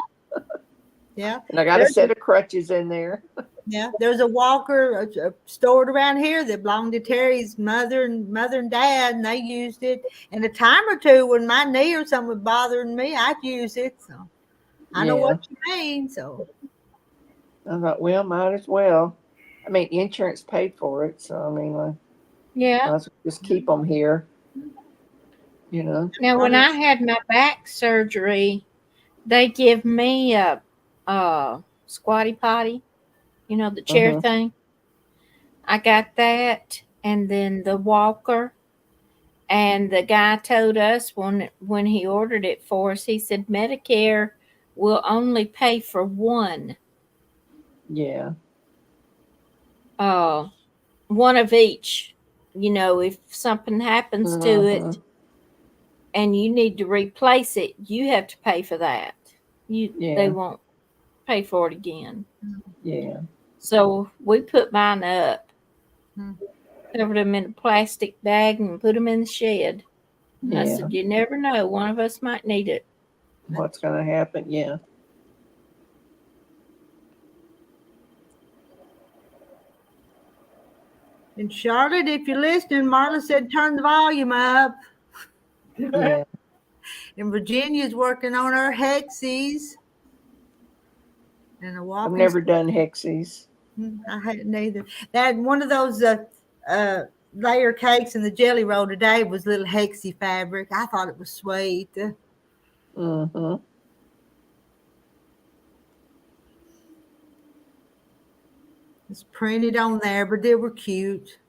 yeah. And I got a set of crutches in there. Yeah, there's a walker stored around here that belonged to Terry's mother and dad, and they used it. And a time or two when my knee or something was bothering me, I'd use it. So I know Yeah. what you mean. So I thought, well, might as well. I mean, insurance paid for it, so I mean, might Yeah. as well just keep them here. You know. Now, when I had my back surgery, they give me a squatty potty, the chair Mhm. thing. I got that, and then the walker. And the guy told us when he ordered it for us, he said Medicare will only pay for one, Yeah. one of each. If something happens to it Mhm. and you need to replace it, you have to pay for that. They Yeah. won't pay for it again. Yeah. So we put mine up, Hmm. covered them in a plastic bag, and put them in the shed. And I Yeah. said, you never know, one of us might need it. What's going to happen? Yeah. and Charlotte, if you're listening, Marla said turn the volume up. Yeah. And Virginia's working on her hexies. And a I've walking. never done hexies. I hadn't either. That one of those layer cakes and the jelly roll today was little hexy fabric. I thought it was sweet. Mm-hmm. It's printed on there, but they were cute.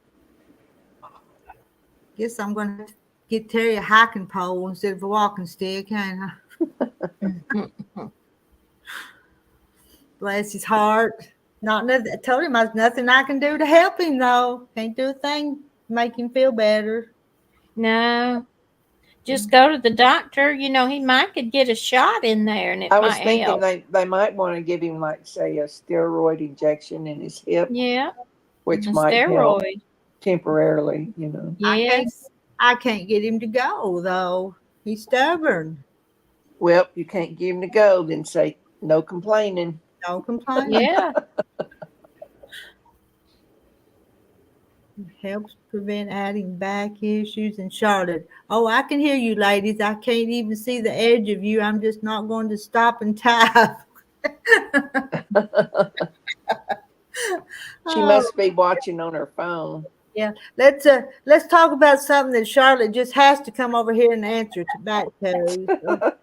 Guess I'm going to get Terry a hiking pole instead of a walking stick, ain't I? Bless his heart. Not nothing. I told him there's nothing I can do to help him, though. Can't do a thing to make him feel better. No. Just go to the doctor. He might could get a shot in there and it I was might thinking help. they might want to give him, like, say, a steroid injection in his hip, Yeah. which A might help steroid. temporarily, Yes. I can't get him to go, though. He's stubborn. Well, you can't give him to go, then say no complaining. No complaint. Yeah. Helps prevent adding back issues. And Charlotte, oh, I can hear you, ladies. I can't even see the edge of you. I'm just not going to stop and type. She must be watching on her phone. Yeah, let's talk about something that Charlotte just has to come over here and answer back to.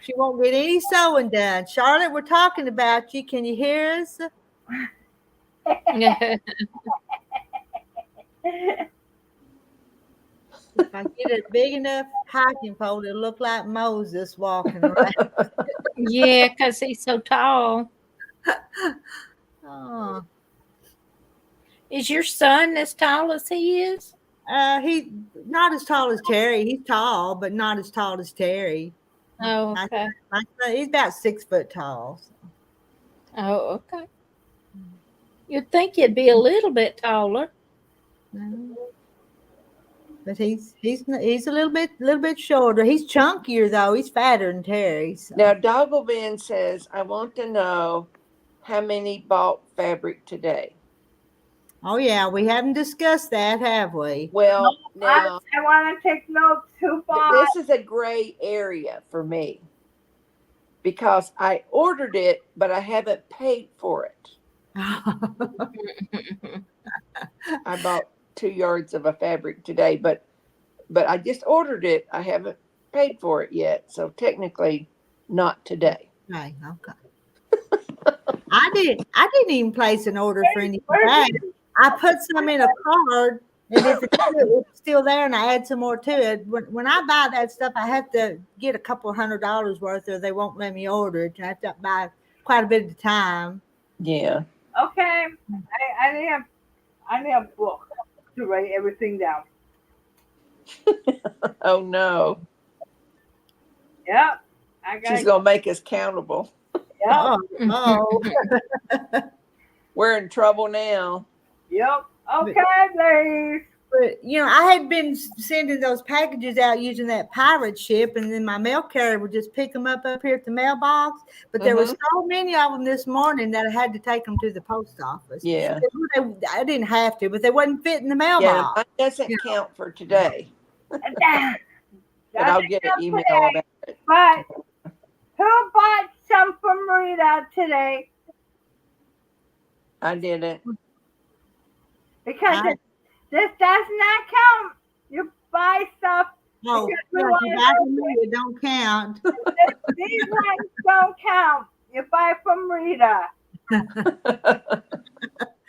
She won't get any sewing done. Charlotte, we're talking about you. Can you hear us? If I get a big enough hiking pole, it'll look like Moses walking around. Yeah, because he's so tall. Oh. Is your son as tall as he is? He not as tall as Terry. He's tall, but not as tall as Terry. Oh, okay. He's about 6 foot tall. So. Oh, okay. You'd think he'd be a little bit taller. But he's a little bit shorter. He's chunkier though. He's fatter than Terry. So. Now, Dogglevin says, I want to know how many bought fabric today. Oh yeah, we haven't discussed that, have we? Well, now I want to take notes. Who bought? this is a gray area for me because I ordered it, but I haven't paid for it. I bought 2 yards of a fabric today, but I just ordered it. I haven't paid for it yet, so technically not today. Okay. I didn't even place an order for any bag. I put some in a card, and if it's still there, and I add some more to it. When I buy that stuff, I have to get a couple $100 worth, or they won't let me order it. I have to buy quite a bit at a time. Yeah. Okay. I need a book to write everything down. Oh no. Yep. I got She's gonna make us countable. Yep. Oh, We're in trouble now. Yep. Okay, ladies. but I had been sending those packages out using that pirate ship, and then my mail carrier would just pick them up here at the mailbox. But there were so many of them this morning that I had to take them to the post office. Yeah. I didn't have to, but they wasn't fitting the Yeah, mailbox. mine doesn't count for today. But I'll get an email about it. But who bought some from Rita today? I didn't. Because this does not count. You buy stuff. No, because we no, want back to to me, it don't count. These ones don't count. You buy from Rita.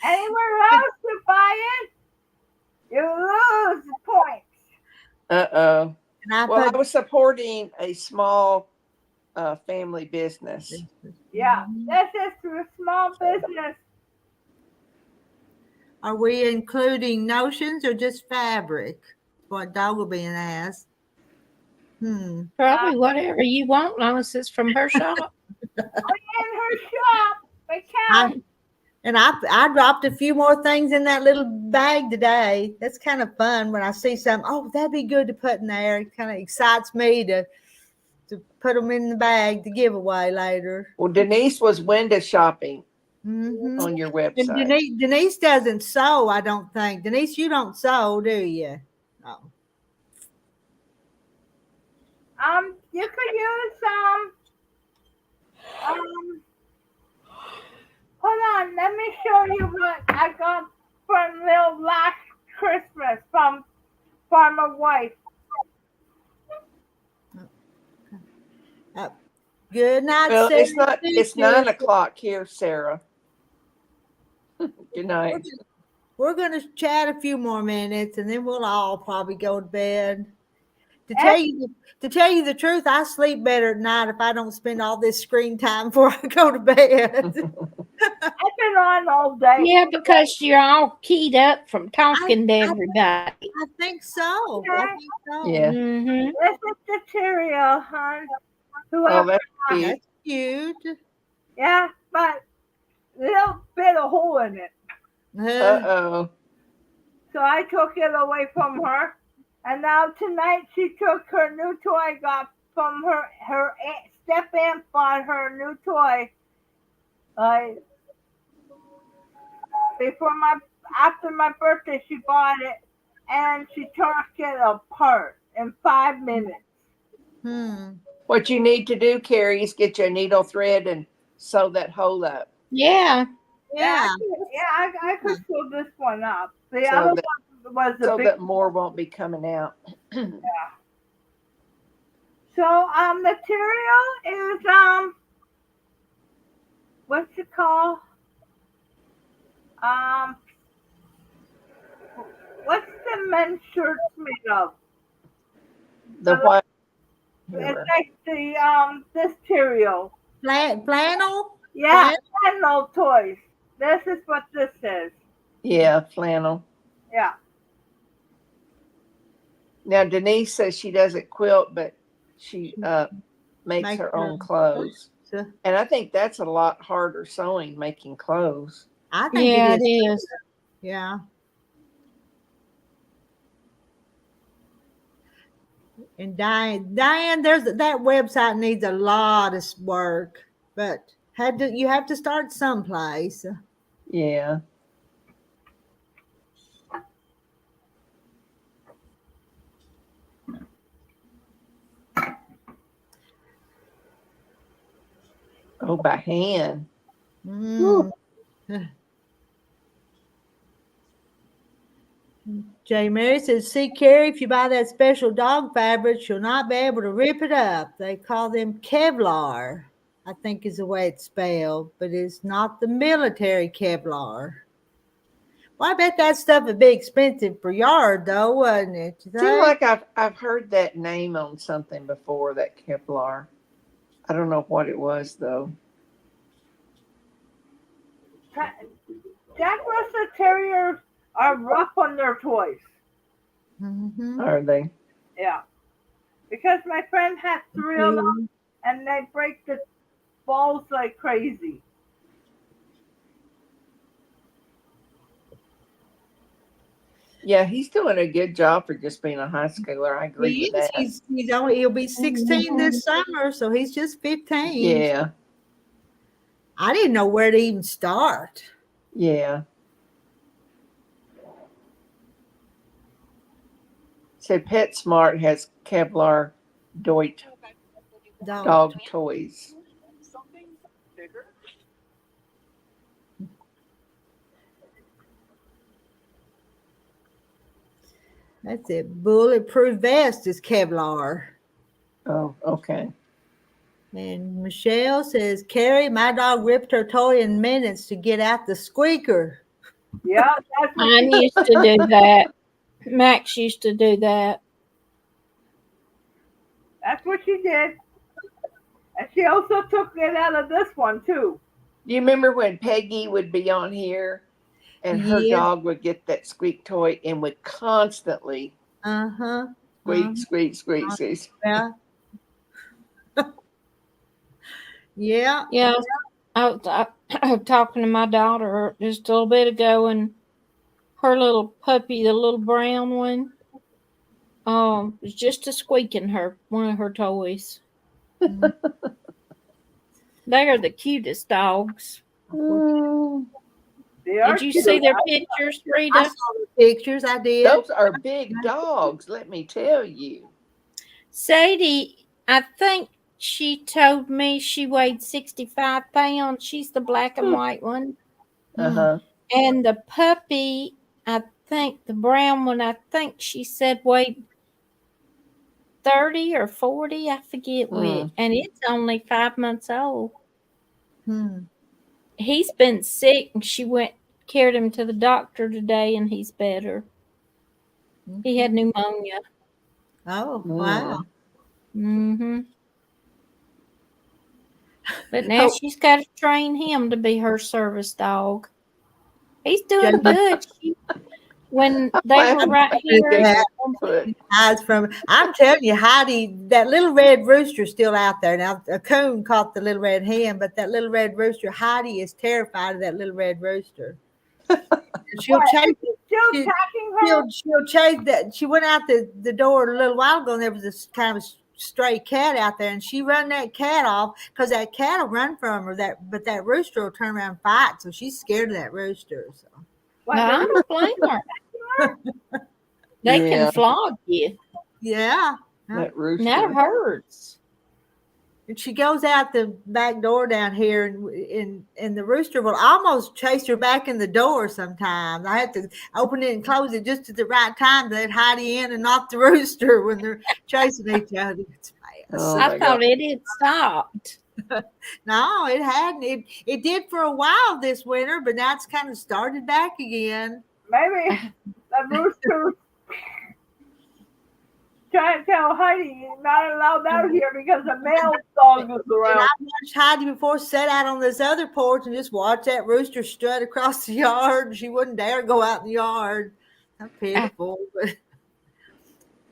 Anywhere else you buy it, you lose points. Uh-oh. And Well, I was supporting a small family business. Yeah, this is for small business. Are we including notions or just fabric? What Dog will be asked. Probably whatever you want, long as it's from her shop. In her shop, they count. I dropped a few more things in that little bag today. That's kind of fun when I see something. Oh, that'd be good to put in there. It kind of excites me to put them in the bag to give away later. Well, Denise was window shopping Mm-hmm. on your And website. Denise doesn't sew, I don't think. Denise, you don't sew, do you? No. You could use hold on, let me show you what I got from Lil last Christmas from Farmer Wife. Good night, Well, Sarah. it's 9:00 here, Sarah. Good night. We're going to chat a few more minutes, and then we'll all probably go to bed. To tell you the truth, I sleep better at night if I don't spend all this screen time before I go to bed. I've been on all day. Yeah, because you're all keyed up from talking to everybody. I think so. Yeah. Mm-hmm. This is the cereal, hon. Oh, that's cute. That's cute. Yeah, but little bit of hole in it. Uh-oh. So I took it away from her. And now tonight she took her new toy, got from her step aunt bought her new toy. After my birthday, she bought it, and she took it apart in 5 minutes. What you need to do, Carrie, is get you a needle thread and sew that hole up. Yeah. Yeah. I could sew this one up. The So other that- one was the So big. that more won't be coming out. So material is what's it called? What's the men's shirts made of? The what? It's like the this material. Flannel? Yeah, flannel toys. This is what this is. Yeah, flannel. Yeah. Now Denise says she doesn't quilt, but she makes her own clothes. And I think that's a lot harder sewing, making clothes. I think Yeah, it it is. is. Yeah. And Diane, there's that website needs a lot of work, but you have to start someplace. Yeah. Oh, by hand. Jay Mary says, see, Carrie, if you buy that special dog fabric, you'll not be able to rip it up. They call them Kevlar, I think is the way it's spelled, but it's not the military Kevlar. Well, I bet that stuff would be expensive per yard, though, wouldn't it? Seems like I've heard that name on something before, that Kevlar. I don't know what it was, though. Jack Russell Terriers are rough on their toys. Mm-hmm. Are they? Yeah. Because my friend had 3 of them, and they break the balls like crazy. Yeah, he's doing a good job for just being a high schooler. I agree He with is. that. He'll be 16 this summer, so he's just 15. Yeah, I didn't know where to even start. yeah. So PetSmart has Kevlar Doit dog toys. That's it. Bulletproof vest is Kevlar. Oh, okay. And Michelle says, Carrie, my dog ripped her toy in minutes to get out the squeaker. Yeah, that's what Mine used to do that. Max used to do that. she did. And she also took it out of this one too. Do you remember when Peggy would be on here and her Yeah. dog would get that squeak toy and would constantly Uh-huh. squeak, squeak, squeak, squeak? Yeah. Yeah. Yeah, I was talking to my daughter just a little bit ago, and her little puppy, the little brown one, was just a squeaking one of her toys. They are the cutest dogs. They are Did you cute. see their pictures, I Rita? saw the pictures. I did. Those are big dogs, let me tell you. Sadie, I think she told me she weighed 65 pounds. She's the black and white one. Uh-huh. And the puppy, I think the brown one, I think she said weighed 30 or 40. I forget which. And it's only 5 months old. Hmm. He's been sick, and she carried him to the doctor today, and he's better. He had pneumonia. Oh, wow. Mm-hmm. But now she's got to train him to be her service dog. He's doing good. When they were right here, I'm telling you, Heidi, that little red rooster's still out there. Now, a coon caught the little red hen, but that little red rooster, Heidi is terrified of that little red rooster. She'll chase she'll chase that. She went out the door a little while ago, and there was this kind of stray cat out there, and she run that cat off because that cat will run from her. But that rooster will turn around and fight, so she's scared of that rooster. So. No, I don't blame her. They can flog you. Yeah. That rooster. That hurts. And she goes out the back door down here, and the rooster will almost chase her back in the door sometimes. I have to open it and close it just at the right time to let Heidi in and not the rooster when they're chasing each other. It's fast. I thought it had stopped. No, it hadn't. It did for a while this winter, but now it's kind of started back again. Maybe the rooster trying to tell Heidi you're not allowed out here because the male dog is around. And I watched Heidi before sat out on this other porch and just watched that rooster strut across the yard. She wouldn't dare go out in the yard. How pitiful. But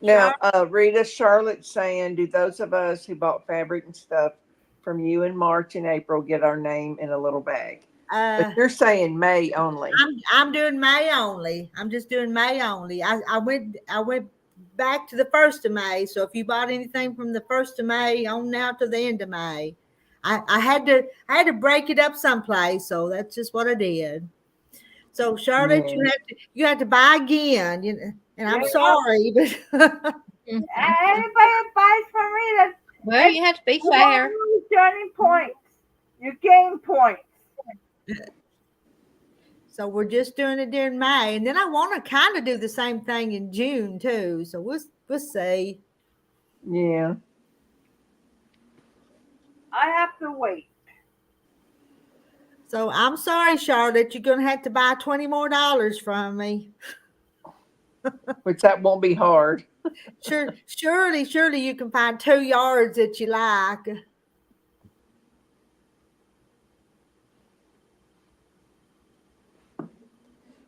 now, Rita, Charlotte's saying, do those of us who bought fabric and stuff from you in March and April get our name in a little bag? But you're saying May only. I'm doing May only. I'm just doing May only. I went back to the 1st of May. So if you bought anything from the 1st of May on now to the end of May, I had to break it up someplace. So that's just what I did. So Charlotte, you have to buy again. And I'm sorry, but anybody buys from me, well, you have to be fair. Journey points. You gain points. So we're just doing it during May, and then I want to kind of do the same thing in June too. So we'll see. Yeah. I have to wait. So I'm sorry, Charlotte. You're going to have to buy $20 more from me. Which that won't be hard. Surely you can find 2 yards that you like.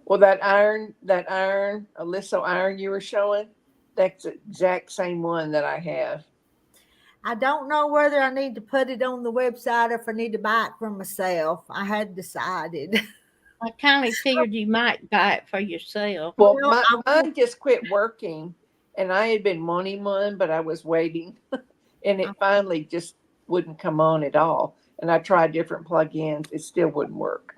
Well, that iron, Alysso iron you were showing, that's the exact same one that I have. I don't know whether I need to put it on the website or if I need to buy it for myself. I had decided. I kind of figured you might buy it for yourself. Well, Well, I will. mine just quit working, and I had been wanting one, but I was waiting, and it finally just wouldn't come on at all. And I tried different plug-ins, it still wouldn't work.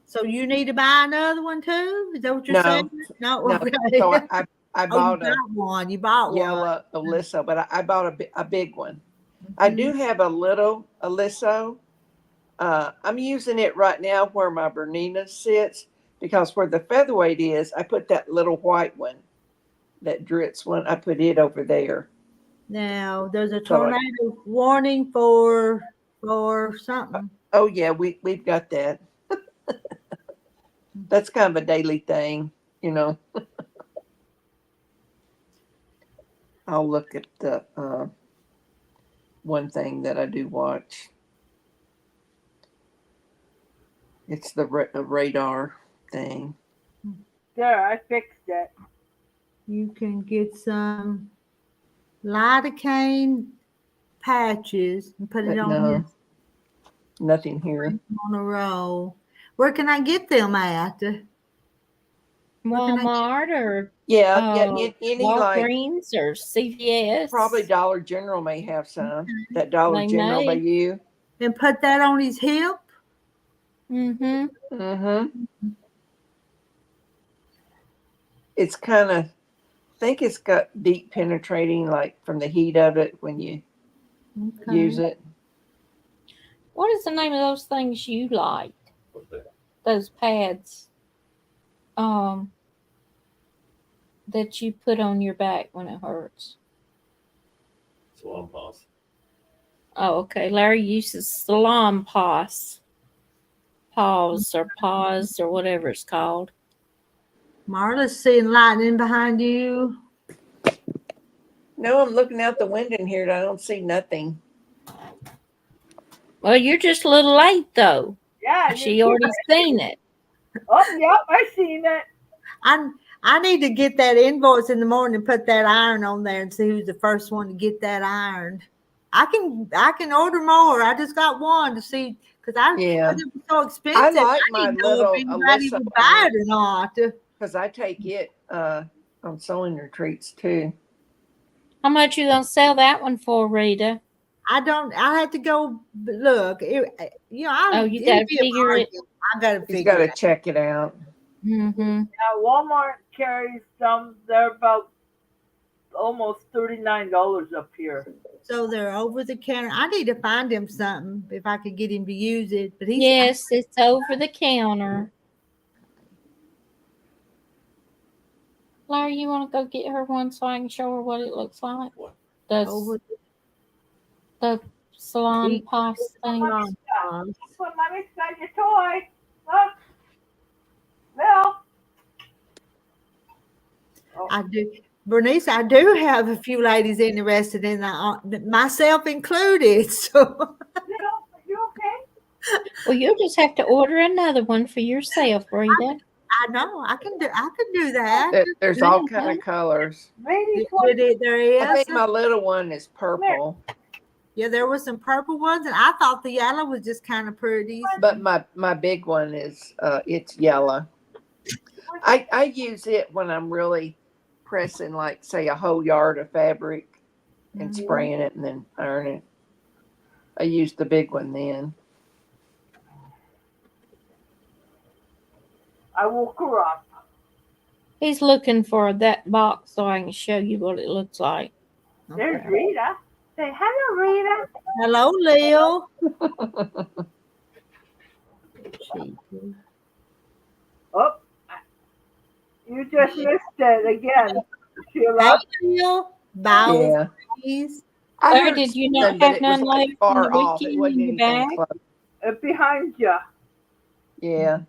So you need to buy another one too? Is that what you're No, saying? No, no. okay. So I Oh, you bought a got one. You bought one. yellow Alysso, but I bought a big one. I do have a little Alysso. I'm using it right now where my Bernina sits because where the featherweight is, I put that little white one, that Dritz one. I put it over there. Now there's a So tornado warning for something. oh yeah, we've got that. That's kind of a daily thing, you know. I'll look at the one thing that I do watch. It's the radar thing. There, I fixed it. You can get some lidocaine patches and put it But on no, nothing here. on a roll. Where can I get them at? Walmart or Yeah, any like Walgreens or CVS. probably Dollar General may have some. That Dollar They General may. by you. And put that on his hip? Mm-hmm. Mm-hmm. It's kind of, I think it's got deep penetrating, like from the heat of it when you Okay. use it. What is the name of those things you like? Those pads. That you put on your back when it hurts. Salon paws. Oh, okay. Larry uses salon paws or whatever it's called. Marla's seeing lightning behind you. No, I'm looking out the window in here and I don't see nothing. Well, you're just a little late though. Yeah. She already seen it. Oh, yep, I seen it. I need to get that invoice in the morning and put that iron on there and see who's the first one to get that ironed. I can order more. I just got one to see because Yeah. it was so expensive. I like my need to know little if anybody Alyssa would buy it or not. because I take it on sewing retreats too. How much you gonna sell that one for, Rita? I had to go look. You Oh, you gotta figure it. I gotta He's figure got to it out. check it out. Mm-hmm. Now, Walmart carries some. They're about almost $39 up here. So they're over the counter. I need to find him something if I could get him to use it. But Yes, it's over the counter. Larry, you want to go get her one so I can show her what it looks like? What? over The salon He- paws thing. the Put mommy's got your toy. Look. Bill. I do. Bernice, I do have a few ladies interested in that, myself included. So Bill, are you okay? Well, you'll just have to order another one for yourself, Rita. I know I can do that. There's all kind of colors. Maybe There I is. think my little one is purple, Yeah, there was some purple ones, and I thought the yellow was just kind of pretty. but my big one is it's yellow. I use it when I'm really pressing, like say a whole yard of fabric and spraying it and then iron it. I use the big one then. I woke her up. He's looking for that box so I can show you what it looks like. There's Rita. Say hello, Rita. Hello, Leo. Oh, you just missed it again. She Hey, lost. Leo. Bow, Yeah. please. I Larry, heard did you not something, but have it was none like left from the far off. It weekend wasn't in your anything bag? close. Behind you. Yeah.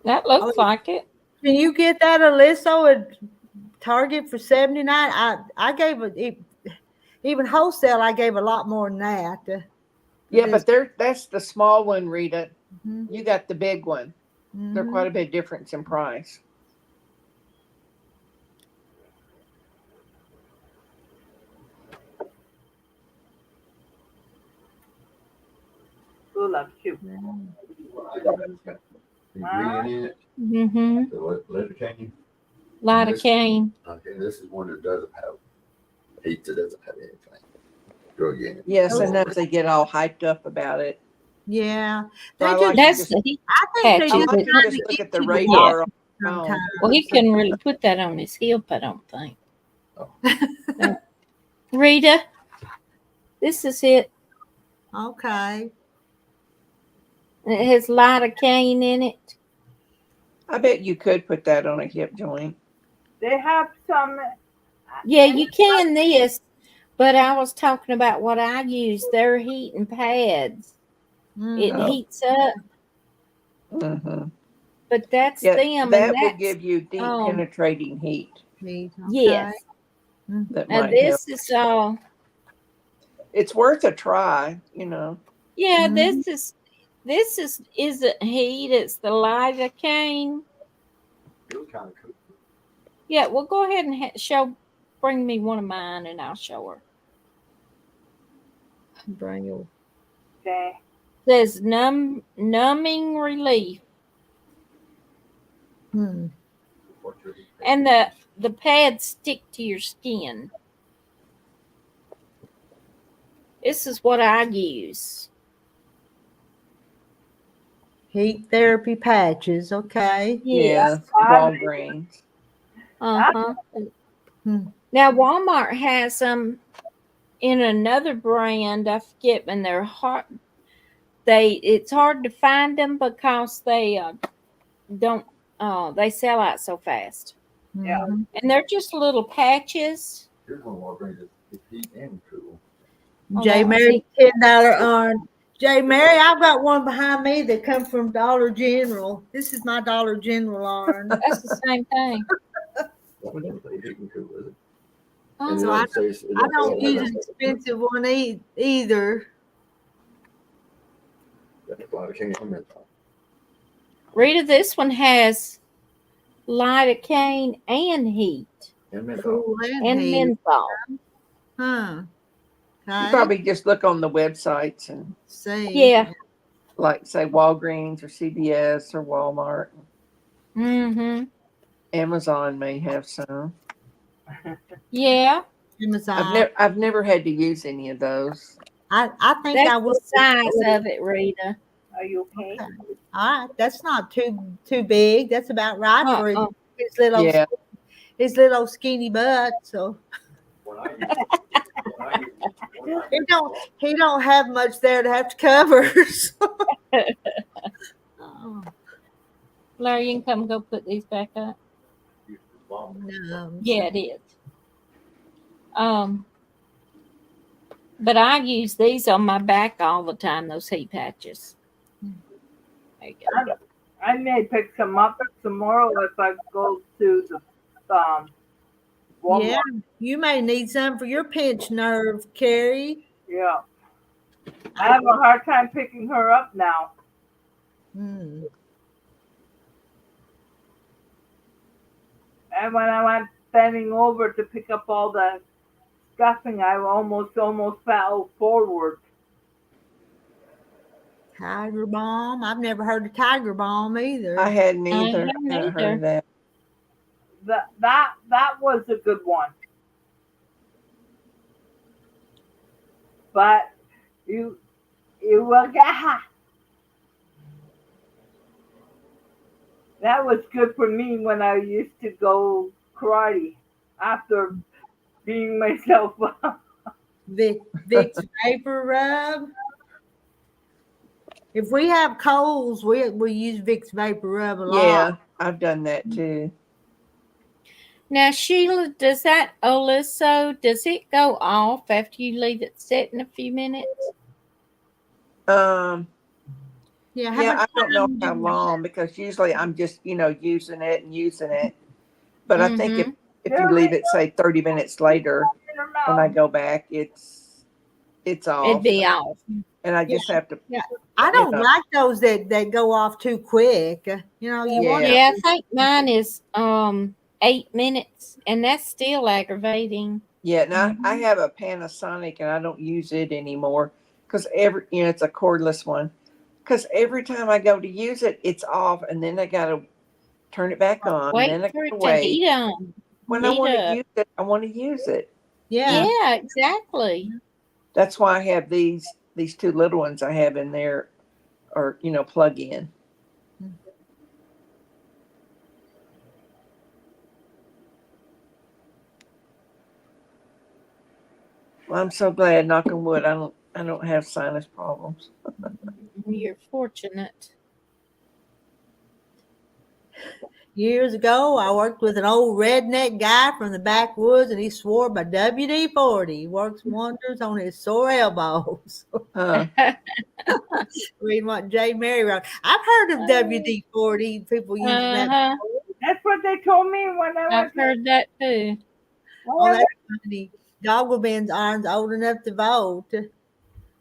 That looks like it. Can you get that Alysso at Target for $79? I gave it even wholesale. I gave a lot more than that. Yeah, but that's the small one, Rita. Mhm. You got the big one. They're quite a bit difference in price. Who loves you? Ingredient in it, Mm-hmm. the lidocaine. Lidocaine. Okay, this is one that doesn't have heat. That doesn't have anything. Drug in it. Yeah, sometimes they get all hyped up about it. Yeah. So I They like just, That's the heat I think they patches. I just like to kind just of look get at the you to radar on walk my phone. sometimes. Well, he couldn't really put that on his hip, I don't think. Oh. No. Rita, this is it. Okay. It has lidocaine in it. I bet you could put that on a hip joint. They have some. Yeah, you can this, but I was talking about what I use. They're heating pads. It Oh. heats up, Mm-hmm. but that's Yeah, them, that and will that's give you deep penetrating heat. Okay. yes. That Now might help. this is all. It's worth a try, you know. Yeah, Mhm. this isn't heat. It's the lidocaine. It was kind of cool. Yeah, well, go ahead and bring me one of mine, and I'll show her. Bring your Okay. Says numbing relief, and the pads stick to your skin. This is what I use. heat therapy patches. Okay. Yeah, Walgreens. Uh-huh. Hmm. Now Walmart has them in another brand. I forget, and they're hard. It's hard to find them because they don't. They sell out so fast, Yeah. Mhm. and they're just little patches. Here's one Walgreens. It's heat and cool. J. that was Mary it. $10 on. J. Mary, I've got one behind me that comes from Dollar General. This is my Dollar General on. That's the same thing. That one doesn't say heat and cool, is it? Oh, And it So I doesn't say- it I doesn't don't say use that. an expensive one either. That's a lot of king and menthol. Rita, this one has lidocaine and heat And menthol. Cool and heat. menthol. Huh. You Okay. probably just look on the websites and See. Yeah. like say Walgreens or CVS or Walmart. Mm-hmm. Amazon may have some. Yeah. Amazon. I've never had to use any of those. I think That's I will. the size of it, Rita. Are you okay? Okay. All right. That's not too big. That's about right for Uh-uh. Yeah. his little skinny butt. So When I use he don't have much there to have to cover. So. Oh, Larry, you can come go put these back up. no. Yeah, it is. But I use these on my back all the time, those heat patches. There you go. I may pick some up tomorrow if I go to the Walmart. Yeah, you may need some for your pinched nerve, Carrie. Yeah. I have a hard time picking her up now. Hmm. And when I went bending over to pick up all the stuffing, I almost fell forward. Tiger Balm. I've never heard of Tiger Balm either. I hadn't either. I I hadn't heard either. of that. That was a good one. But you will get. That was good for me when I used to go karate after beating myself up. Vicks Vapor Rub. If we have colds, we use Vicks Vapor Rub a lot. Yeah, I've done that too. Now, Sheila, does that Oliso, does it go off after you leave it sitting a few minutes? Yeah, Yeah, I don't know how long because usually I'm just, using it. But I think if you leave it, say 30 minutes later, when I go back, it's off. It'd be off. and I just have to. Yeah, I you don't know, like those that go off too quick. You know, you want Yeah. Yeah, I think mine is 8 minutes, and that's still aggravating. Yeah, and I have a Panasonic, and I don't use it anymore because it's a cordless one. Because every time I go to use it, it's off, and then I gotta turn it back on, and Wait then I for gotta it to wait. heat on, When I heat want to up. use it, I want to use it. yeah. Yeah, exactly. That's why I have these two little ones I have in there, or plug in. Well, I'm so glad. Knock on wood. I don't have sinus problems. You're fortunate. Years ago, I worked with an old redneck guy from the backwoods, and he swore by WD-40. He works wonders on his sore elbows. Huh? Reading what J. Mary wrote. I've heard of WD-40, people using that. Uh-huh. That's what they told me when I I've went. heard that too. Oh, that's funny. Dogwoodman's arms old enough to vote.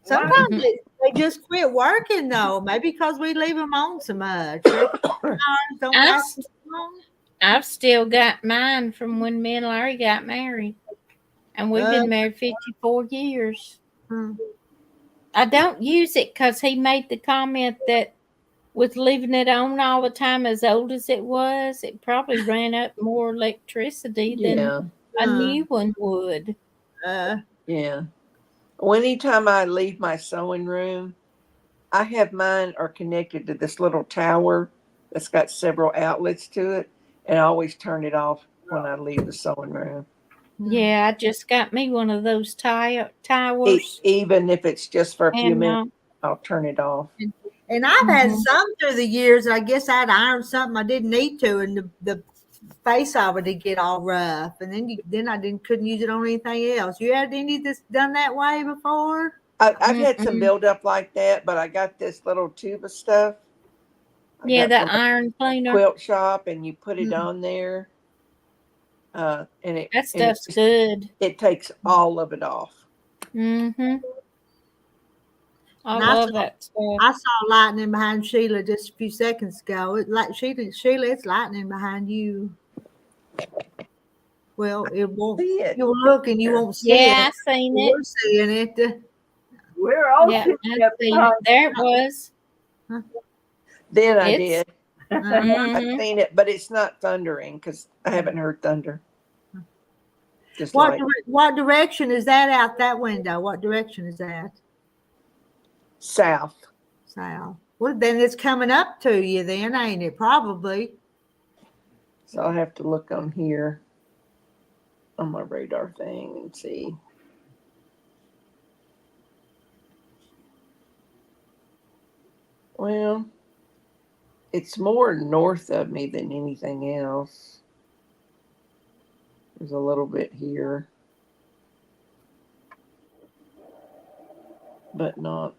Sometimes Mhm. they just quit working, though. Maybe because we leave them on so much. Their arms don't I've last as long. I've still got mine from when me and Larry got married, and we've Uh, been married 54 years. hmm. I don't use it because he made the comment that with leaving it on all the time, as old as it was, it probably ran up more electricity than Yeah, a Uh, new one would. uh, yeah. Well, anytime I leave my sewing room, I have mine are connected to this little tower that's got several outlets to it, and I always turn it off when I leave the sewing room. Yeah, I just got me one of those towers, Even if it's just for a few and minutes, I'll turn it off. and I've had mhm. some through the years. I guess I'd ironed something I didn't need to, and the face of it would get all rough, and then I didn't couldn't use it on anything else. You had any that's done that way before? I've had some Mm-mm. buildup like that, but I got this little tube of stuff I Yeah, got the from a iron cleaner. quilt shop, and you put it Mm. on there, and it That and it stuff's just good. it takes all of it off. Mm-hmm. I And love that stuff. I saw lightning behind Sheila just a few seconds ago. It like Sheila, it's lightning behind you. Well, it won't. See it. You'll look and you won't see it. Yeah, I seen it. We're seeing it. We're all Yeah, sitting I there seen it. There it was. Then I It's did. I've mm-hmm. seen it, but it's not thundering because I haven't heard thunder. Just What like what direction is that out that window? What direction is that? south. South. Well, then it's coming up to you, then, ain't it? Probably. So I'll have to look on here on my radar thing and see. Well, it's more north of me than anything else. There's a little bit here, but not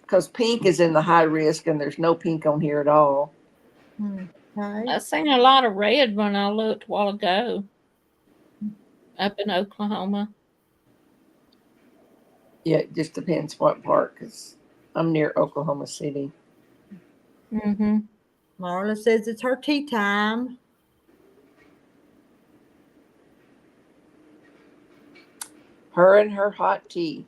because pink is in the high risk, and there's no pink on here at all. Okay. I seen a lot of red when I looked a while ago up in Oklahoma. Yeah, it just depends what part, because I'm near Oklahoma City. Mm-hmm. Marla says it's her tea time. Her and her hot tea.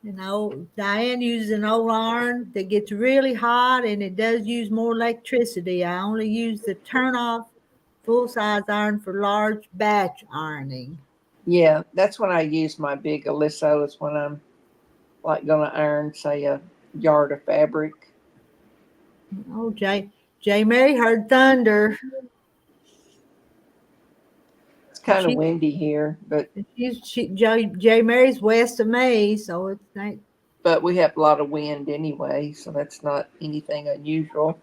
You know, Diane uses an old iron that gets really hot and it does use more electricity. I only use the turn off full size iron for large batch ironing. Yeah, that's when I use my big Alissos when I'm like gonna iron, say, a yard of fabric. Oh, J. Mary heard thunder. It's kind of windy here, but J. Mary's west of me, so it's not. we have a lot of wind anyway, so that's not anything unusual.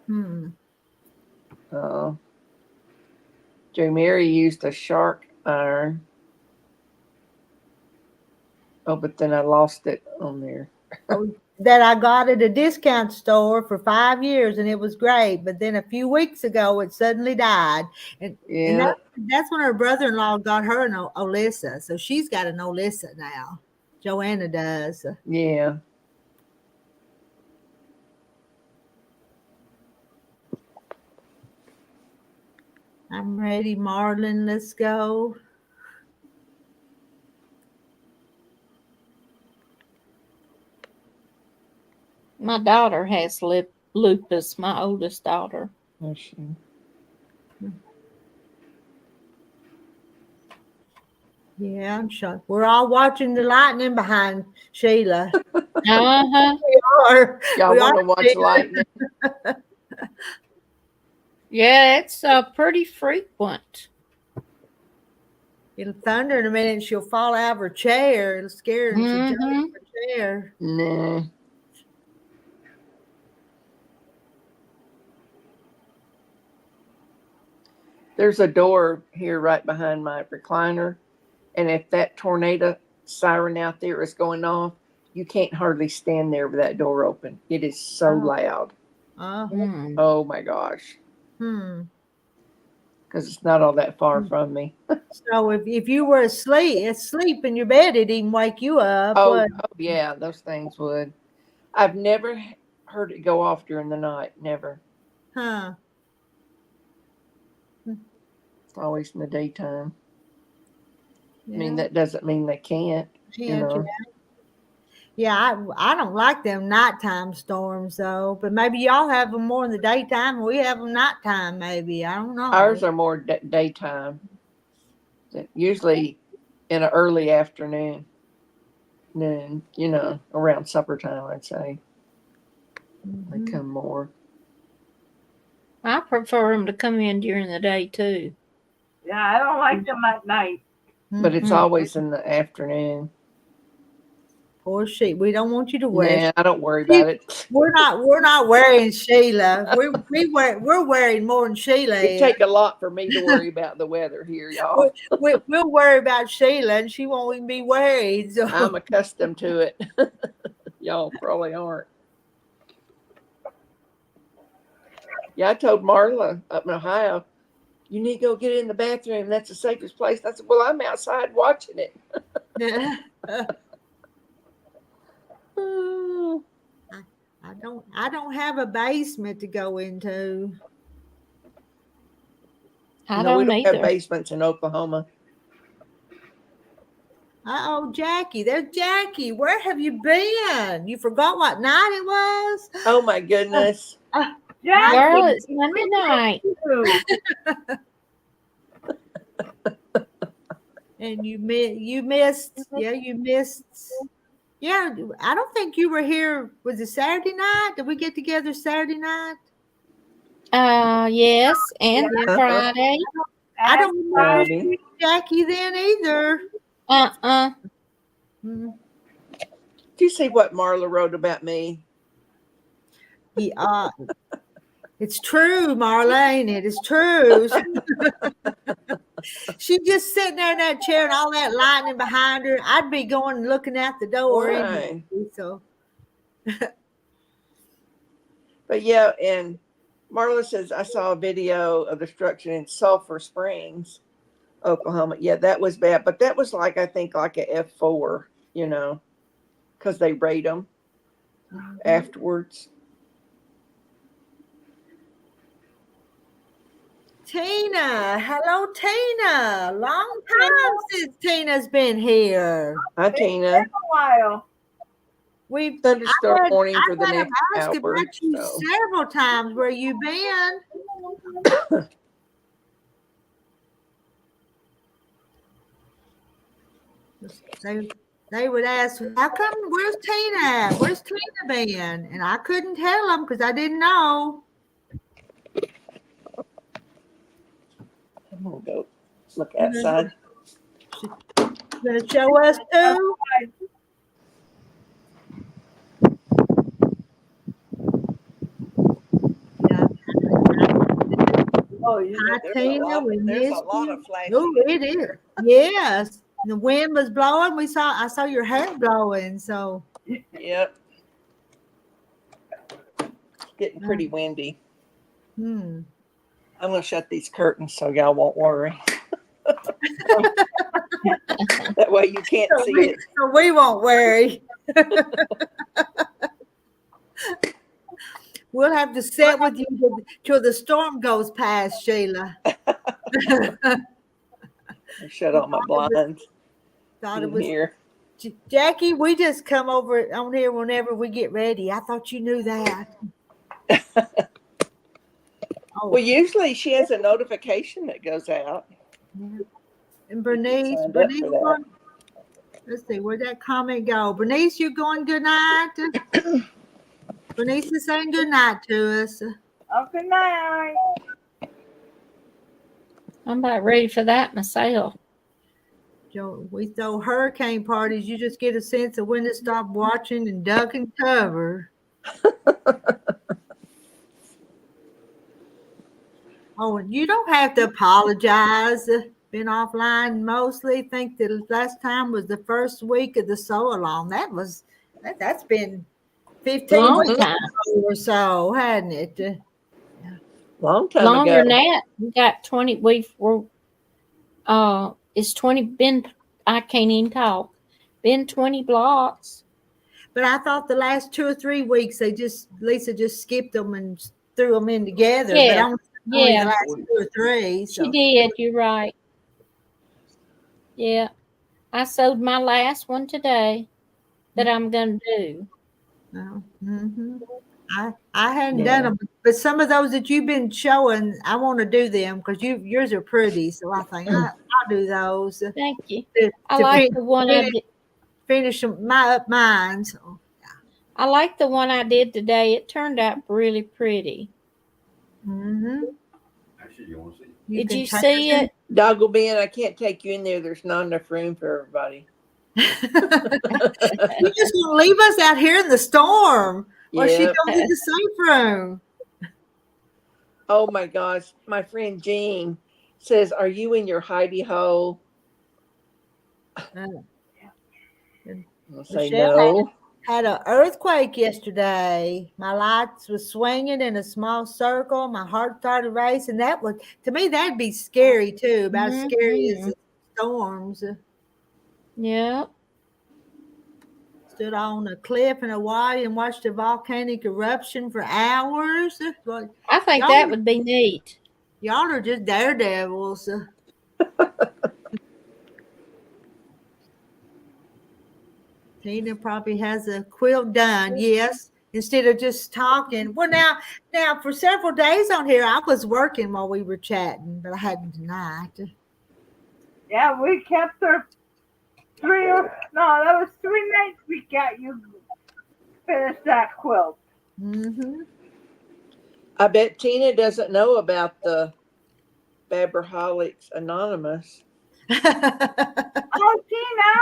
Hmm. J. Mary used a shark iron. Oh, but then I lost it on there. Oh, that I got at a discount store for 5 years, and it was great. But then a few weeks ago, it suddenly died, and Yeah. that's when her brother-in-law got her an Alyssa. So she's got an Alyssa now. Joanna does. Yeah. I'm ready, Marlon. Let's go. My daughter has lupus, my oldest daughter. Oh, she. Yeah, I'm sure. We're all watching the lightning behind Sheila. Uh-huh. We are. Y'all We want to are watch seeing lightning? Yeah, it's pretty frequent. It'll thunder in a minute and she'll fall out of her chair. It'll scare her and she'll jump Mm-hmm. in her chair. Nah. There's a door here right behind my recliner. And if that tornado siren out there is going off, you can't hardly stand there with that door open. It is so Oh. loud. Mm. Oh my gosh. Because it's not all that far from me. So if you were asleep in your bed, it'd even wake you up. Oh, What? yeah, those things would. I've never heard it go off during the night. Never. Huh. It's always in the daytime. Yeah. I mean, that doesn't mean they can't. Yeah, I don't like them nighttime storms though, but maybe y'all have them more in the daytime. We have them nighttime, maybe. I don't know. Ours are more daytime. Usually in an early afternoon. Noon, around supper time, I'd say. They come more. I prefer them to come in during the day too. Yeah, I don't like them at night. But it's always in the afternoon. Poor Sheila. We don't want you to wear. Nah, I don't worry about it. We're not wearing Sheila. We're wearing more than Sheila. It take a lot for me to worry about the weather here, y'all. We'll worry about Sheila, and she won't even be worried. So. I'm accustomed to it. Y'all probably aren't. Yeah, I told Marla up in Ohio, you need to go get in the bathroom. That's the safest place. I said, well, I'm outside watching it. I don't have a basement to go into. I No, we don't don't have either. basements in Oklahoma. Uh-oh, Jackie. There's Jackie. Where have you been? You forgot what night it was? Oh my goodness. Yeah, Girl, it's Monday night. And you missed. Yeah, you missed. Yeah, I don't think you were here. Was it Saturday night? Did we get together Saturday night? Yes, and Friday. I don't remember Friday. Jackie then either. Do you see what Marla wrote about me? Yeah, it's true, Marlene. It is true. She's just sitting there in that chair and all that lightning behind her. I'd be going and looking out the door. Why? Anyway, so. But yeah, and Marla says, I saw a video of destruction in Sulphur Springs, Oklahoma. Yeah, that was bad. But that was I think like a F4, because they rate them afterwards. Tina, hello, Tina. Long time since Tina's been here. Hi, Tina. a while. We've Thunderstorm warning for the I've next asked hour. about you So. several times. Where you been? They would ask, how come, where's Tina at? Where's Tina been? And I couldn't tell them because I didn't know. I'm going to go look outside. You going to show us too? Yeah. Oh, you Hi, Tina. We There's missed a lot you. of flashing. Oh, it is. Yes. The wind was blowing. I saw your hair blowing. So Yep. getting pretty windy. Hmm. I'm going to shut these curtains so y'all won't worry. That way you can't see it. So we won't worry. We'll have to sit with you till the storm goes past, Sheila. I shut all my blinds Thought it in was here. Jackie. We just come over on here whenever we get ready. I thought you knew that. Oh, Well, usually she has a notification that goes out. yeah. And Bernice, Signed up for that. let's see, where'd that comment go? Bernice, you going good night? Bernice is saying good night to us. Oh, good night. I'm about ready for that myself. Joe, we throw hurricane parties. You just get a sense of when to stop watching and duck and cover. Oh, and you don't have to apologize. Been offline mostly. Think the last time was the first week of the sew along. That's been 15 Long weeks time. or so, hadn't it? Long time Longer ago. than that. We got 20. It's 20 been. I can't even talk. Been 20 blocks. But I thought the last 2 or 3 weeks Lisa just skipped them and threw them in together. Yeah. But only the Yeah, last 2 or 3. So. she did. You're right. Yeah, I sewed my last one today that I'm gonna do. Oh, mm-hmm. I hadn't done them, but some of those that you've been showing, I want to do them because yours are pretty. So I think I'll do those Thank you. to I like the one I did. finish mine. So I like the one I did today. It turned out really pretty. mm-hmm. Actually, you want to see? Did can you take see it? Doggle Ben, I can't take you in there. There's not enough room for everybody. You just gonna leave us out here in the storm, or she Yep. goes in the safe room. Oh my gosh. My friend Jean says, "Are you in your hidey hole?" I'll say Michelle no. had an earthquake yesterday. My lights was swinging in a small circle. My heart started racing. That was, to me, that'd be scary too. About as scary as the storms. Yeah. Stood on a cliff in Hawaii and watched a volcanic eruption for hours. I think that would be neat. Y'all are just daredevils. Tina probably has a quilt done. Yes. Instead of just talking. Well, now for several days on here, I was working while we were chatting, but I hadn't tonight. Yeah, we kept her that was 3 nights we got you finished that quilt. Mm-hmm. I bet Tina doesn't know about the Faberholics Anonymous. Oh, Tina,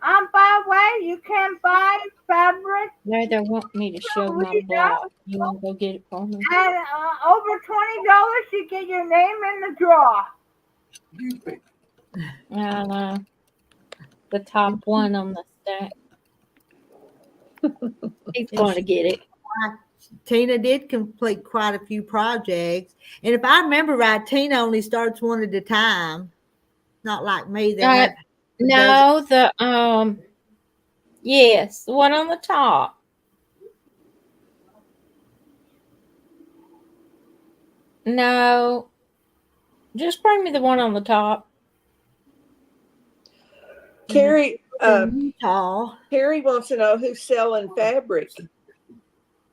by the way, you can buy fabric. They want me to show my block. You want to go get it for me? And over $20, you get your name in the draw. I know. The top one on the stack. He's going to get it. Tina did complete quite a few projects. And if I remember right, Tina only starts one at a time. Not like me. No, yes, the one on the top. No, just bring me the one on the top. Carrie, tall. Carrie wants to know who's selling fabric.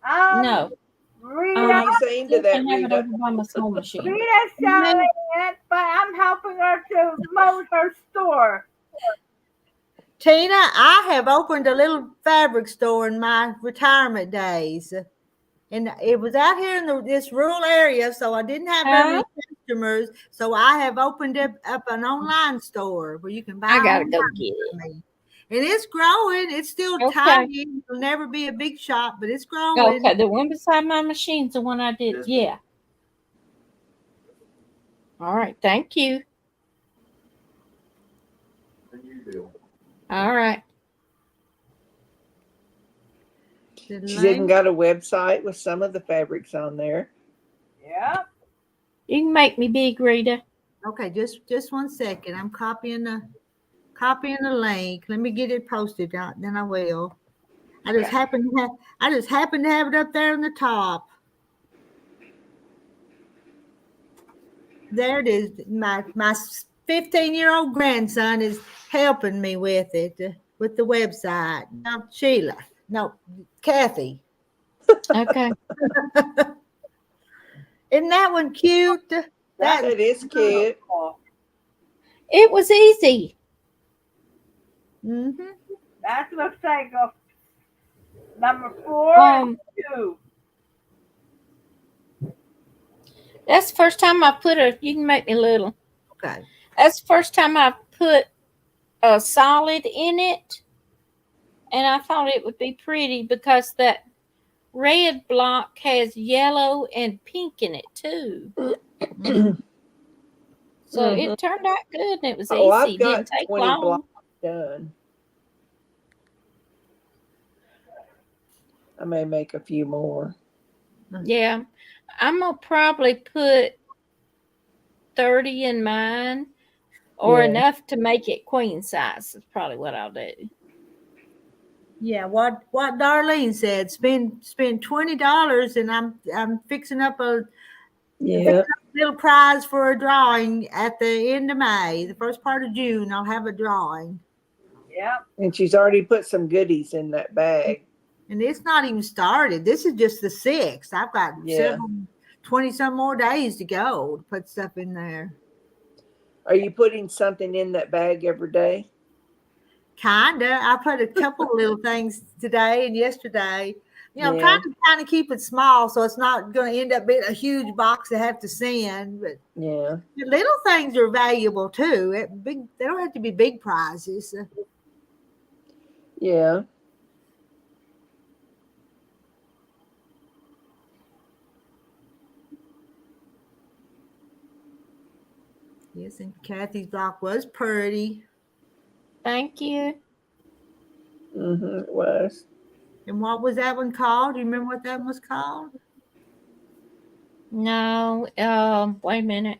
No. Rita. What are you saying to that, I have it Rita? over by my sewing machine. Rita's selling it, but I'm helping her to mold her store. Tina, I have opened a little fabric store in my retirement days. And it was out here in this rural area, so I didn't have very many customers. So I have opened up an online store where you can buy. I gotta go get it. And it's growing. It's still tiny. It'll never be a big shop, but it's growing. Okay, the one beside my machine's the one I did. Yeah. All right. Thank you. All right. The She's even link. got a website with some of the fabrics on there. Yeah. You can make me big, Rita. Okay, just 1 second. I'm copying the link. Let me get it posted out, then I will. I just happen to have it up there on the top. There it is. My 15-year-old grandson is helping me with it, with the website. No, Sheila. No, Kathy. Okay. Isn't that one cute? That is cute. It was easy. Mm-hmm. That looks like a number 4 and 2. That's the first time I put you can make me little. Okay. That's the first time I put a solid in it. And I thought it would be pretty because that red block has yellow and pink in it too. So it turned out good and it was easy. Oh, I've It got didn't take 20 long. blocks done. I may make a few more. Yeah. I'm going to probably put 30 in mine or Yeah. enough to make it queen size is probably what I'll do. Yeah, what Darlene said, spend $20 and I'm fixing up a Yeah. little prize for a drawing at the end of May. The first part of June, I'll have a drawing. Yep. And she's already put some goodies in that bag. And it's not even started. This is just the 6th. I've got Yeah. 20 some more days to go to put stuff in there. Are you putting something in that bag every day? Kinda. I put a couple little things today and yesterday. You know, Yeah. trying to keep it small so it's not going to end up being a huge box to have to send. But Yeah. the little things are valuable too. They don't have to be big prizes. Yeah. Yes, and Kathy's block was pretty. Thank you. It was. And what was that one called? Do you remember what that one was called? No, wait a minute.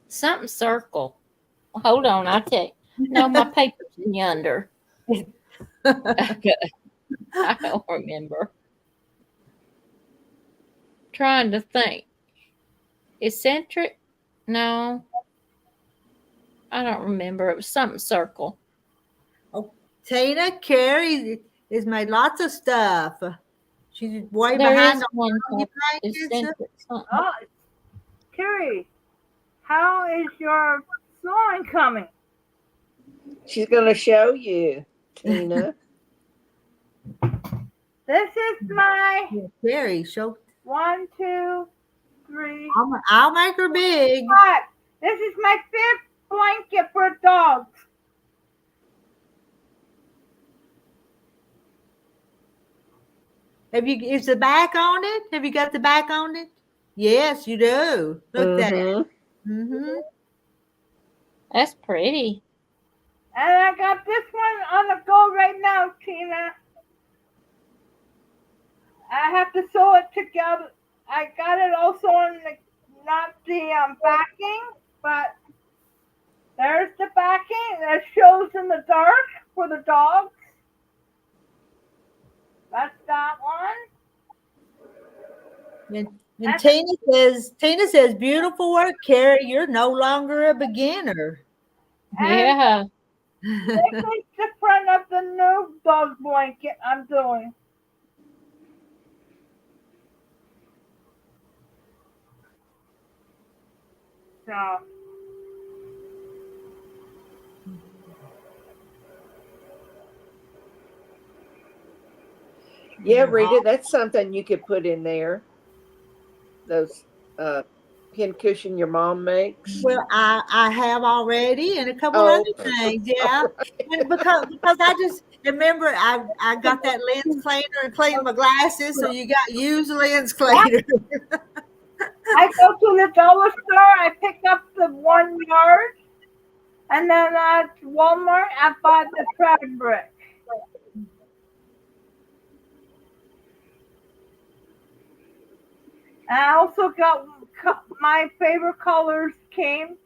Something circle. Hold on, I'll tell you. No, my paper's in yonder. I don't remember. Trying to think. Eccentric? No. I don't remember. It was something circle. Oh, Tina Carey has made lots of stuff. She's way There behind is on one your called blankets. eccentric something. Oh, Carrie, how is your sewing coming? She's going to show you, Tina. This is my Carey, show. 1, 2, 3, I'll make her big. 5. This is my 5th blanket for dogs. Is the back on it? Have you got the back on it? Yes, you do. Look at that. Mm-hmm. That's pretty. And I got this one on the go right now, Tina. I have to sew it together. I got it also in not the backing, but there's the backing that shows in the dark for the dogs. That's that one. And Tina says, beautiful work, Carrie. You're no longer a beginner. Yeah. This is the front of the new dog blanket I'm doing. So. Yeah, Rita, that's something you could put in there. Those pincushion your mom makes. Well, I have already, and a couple Oh. other things, yeah. And because I just remember I got that lens cleaner and cleaned my glasses, so you got used lens cleaner. I go to the dollar store, I pick up the 1 yard, and then at Walmart I buy the fabric. And I also got my favorite colors came,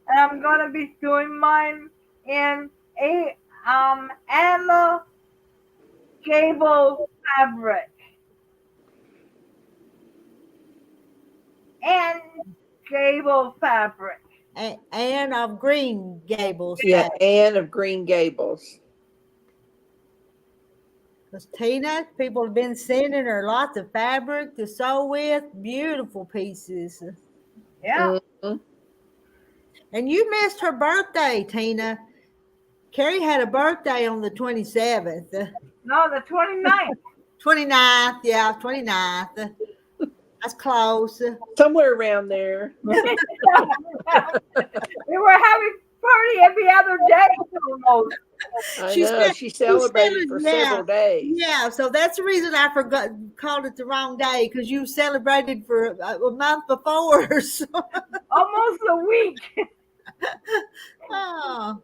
and I'm gonna be doing mine in a Anima Gable fabric. And Gable fabric. And of Green Gables. Yeah, Anne of Green Gables. Because Tina, people have been sending her lots of fabric to sew with, beautiful pieces. Yeah. Mhm. And you missed her birthday, Tina. Carrie had a birthday on the 27th. No, the 29th. 29th, yeah, 29th. That's close. Somewhere around there. We were having party every other day almost. I She know. said- She celebrated said, for yeah. several days. Yeah, so that's the reason I forgot called it the wrong day because you celebrated for a month before. So. Almost a week. Oh,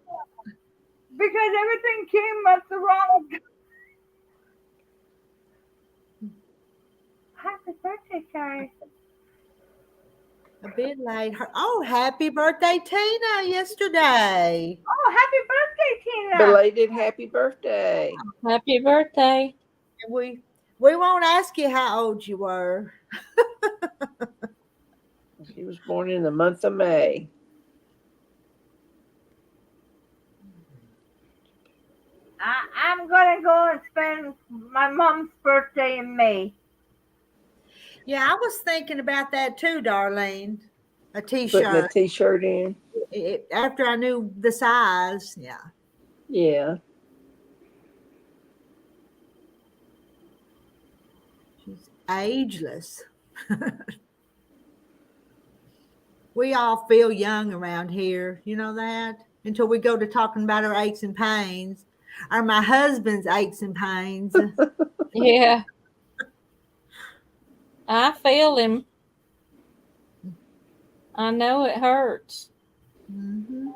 Because everything came at the wrong. Happy birthday, Carrie. a bit late. Oh, happy birthday, Tina, yesterday. Oh, happy birthday, Tina. Belated happy birthday. Happy birthday. And we won't ask you how old you were. She was born in the month of May. I'm going to go and spend my mom's birthday in May. Yeah, I was thinking about that too, Darlene. A Putting a t-shirt. t-shirt in. After I knew the size, yeah. Yeah. She's ageless. We all feel young around here, you know that? Until we go to talking about our aches and pains, or my husband's aches and pains. Yeah. I feel him. I know it hurts. Mm-hmm.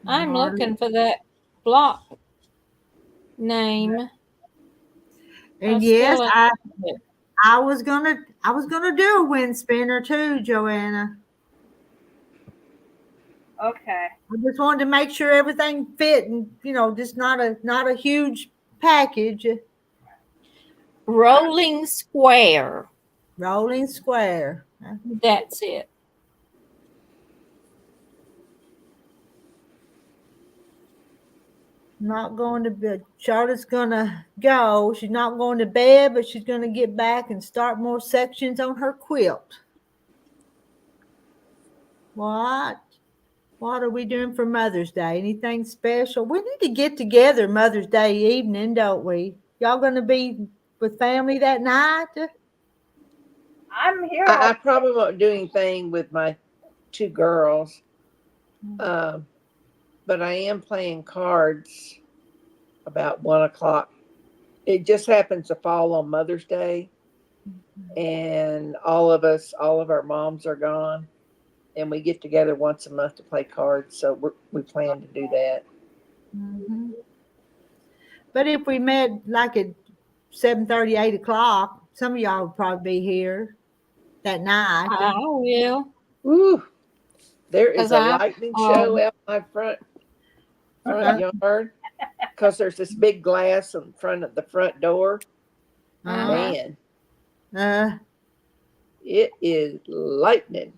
I'm looking for that block name. And yes, I was gonna do a wind spinner too, Joanna. Okay. I just wanted to make sure everything fit, and just not a huge package. Rolling Square. Rolling square. That's it. Not going to bed. Charlotte's gonna go. She's not going to bed, but she's gonna get back and start more sections on her quilt. What are we doing for Mother's Day? Anything special? We need to get together Mother's Day evening, don't we? Y'all gonna be with family that night? I'm here. I probably won't do anything with my two girls. But I am playing cards about 1:00. It just happens to fall on Mother's Day. And all of our moms are gone. And we get together once a month to play cards. So we plan to do that. Mm-hmm. But if we met like at 7:30, 8:00, some of y'all would probably be here that night. I will. Woo! There is 'Cause a lightning show out my front yard because there's this big glass in front of the front door. Man, it is lightning.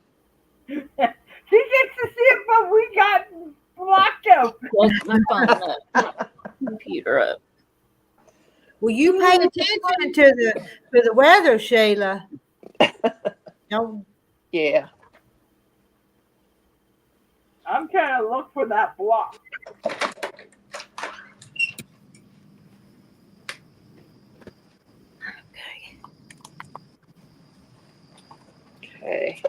She gets to see it, but we got blocked out. What's my phone up? Computer up. Well, you pay attention to the weather, Sheila. No. Yeah. I'm trying to look for that block. Okay.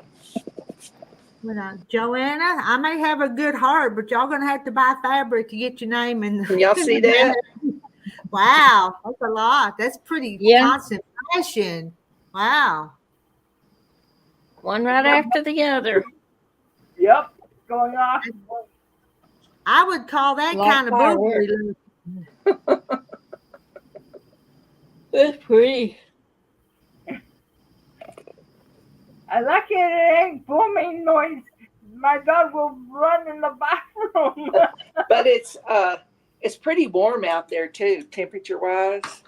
Joanna, I may have a good heart, but y'all gonna have to buy fabric to get your name in. Can y'all see that? Wow, that's a lot. That's pretty concentration. Wow. One right after the other. Yep, going off. I would call that Like kind of boogery. That's pretty. And lucky it ain't booming noise. My dog will run in the bathroom. But it's pretty warm out there too, temperature wise.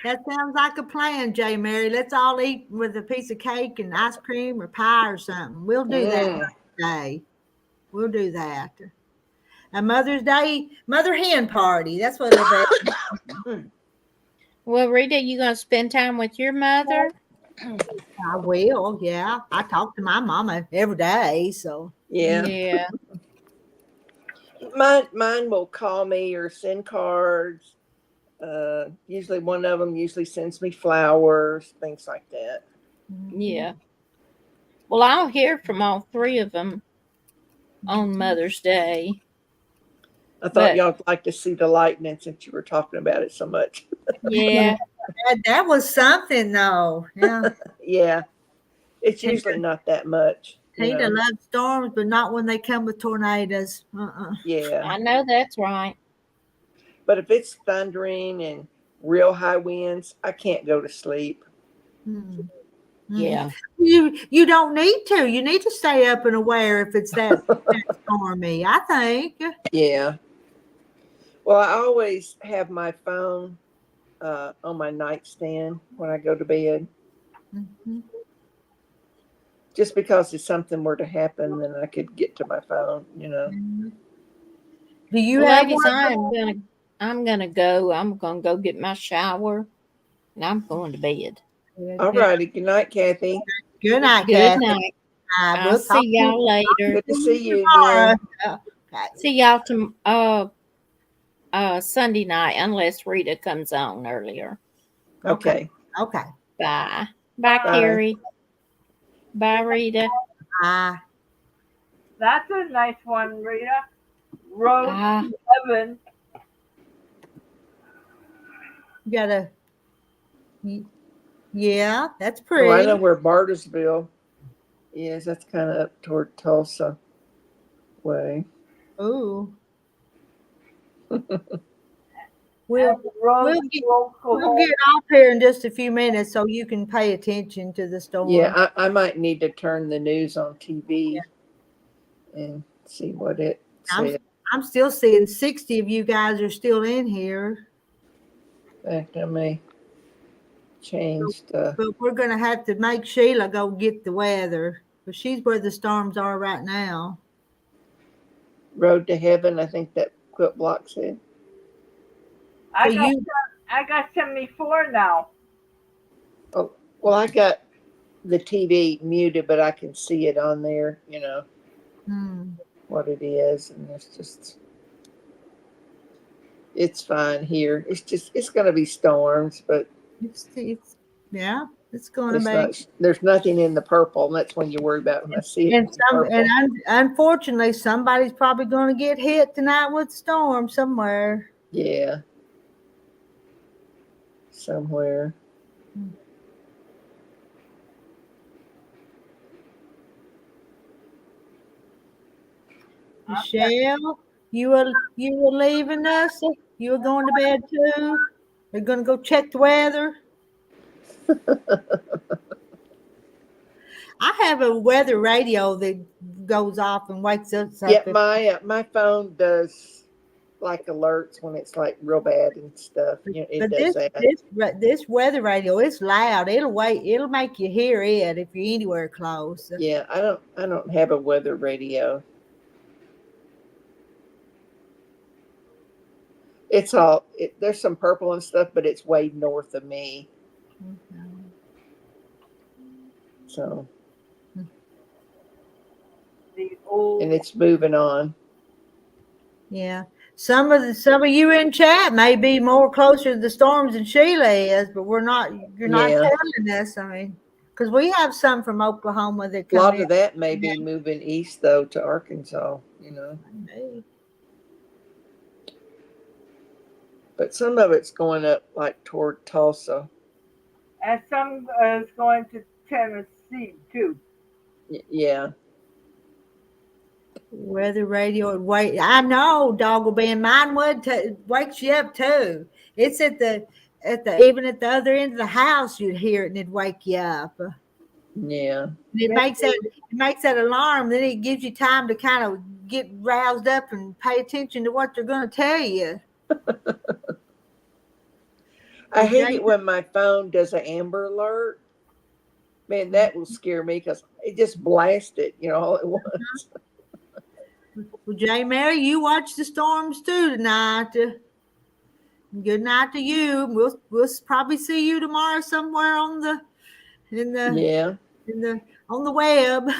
That sounds like a plan, J. Mary. Let's all eat with a piece of cake and ice cream or pie or something. We'll do that today. We'll do that. A Mother's Day, Mother Hen party. That's what it'll be. Well, Rita, you gonna spend time with your mother? I will, yeah. I talk to my mama every day, so. Yeah. Mine will call me or send cards. Usually one of them usually sends me flowers, things like that. Yeah. Well, I'll hear from all three of them on Mother's Day. I thought y'all would like to see the lightning since you were talking about it so much. Yeah. That was something, though. Yeah. Yeah. It's usually not that much. Tina loves storms, but not when they come with tornadoes. Yeah. I know that's right. But if it's thundering and real high winds, I can't go to sleep. Yeah. You don't need to. You need to stay up and aware if it's that stormy, I think. Yeah. Well, I always have my phone on my nightstand when I go to bed. Mm-hmm. Just because if something were to happen, then I could get to my phone, Do you Well, have ladies, I'm gonna go. I'm gonna go get my shower and I'm going to bed. All righty. Good night, Kathy. Good night, Good Kathy. night. We'll I'll see y'all later. Good to see you tomorrow. again. Okay. See y'all Sunday night, unless Rita comes on earlier. Okay. Okay. Bye. Bye, Bye. Carrie. Bye, Rita. Bye. That's a nice one, Rita. Road to Heaven. You gotta. Yeah, that's Oh, pretty. I know where Bartersville is. That's kind of up toward Tulsa way. Ooh. We'll get off here in just a few minutes so you can pay attention to the storm. Yeah, I might need to turn the news on TV and see what it says. I'm still seeing 60 of you guys are still in here. In fact, I may change stuff. But we're going to have to make Sheila go get the weather because she's where the storms are right now. Road to Heaven, I think that quilt block said. I got 74 now. Oh, well, I got the TV muted, but I can see it on there, what it is. And it's fine here. It's going to be storms, but it's going to be. There's nothing in the purple, and that's when you worry about when I see it. And unfortunately, somebody's probably going to get hit tonight with a storm somewhere. Yeah. Somewhere. Michelle, you were leaving us. You were going to bed too. You're going to go check the weather. I have a weather radio that goes off and wakes us up. Yeah, my phone does like alerts when it's like real bad and stuff. It does that. This weather radio, it's loud. It'll make you hear it if you're anywhere close. Yeah, I don't have a weather radio. It's there's some purple and stuff, but it's way north of me. Okay. So. And it's moving on. Yeah. Some of you in chat may be more closer to the storms than Sheila is, but you're not telling us. I mean, because we have some from Oklahoma that come a lot of that may be moving east though to Arkansas, Maybe. But some of it's going up like toward Tulsa. And some is going to Tennessee too. Yeah. Weather radio and wait. I know, Doggle Band. Mine wakes you up too. It's at the even at the other end of the house, you'd hear it and it'd wake you up. Yeah. And it makes that alarm. Then it gives you time to kind of get roused up and pay attention to what they're going to tell you. I hate it when my phone does an Amber Alert. Man, that will scare me because it just blasted, all at once. Well, J. Mary, you watch the storms too tonight. Good night to you. We'll probably see you tomorrow somewhere on the web.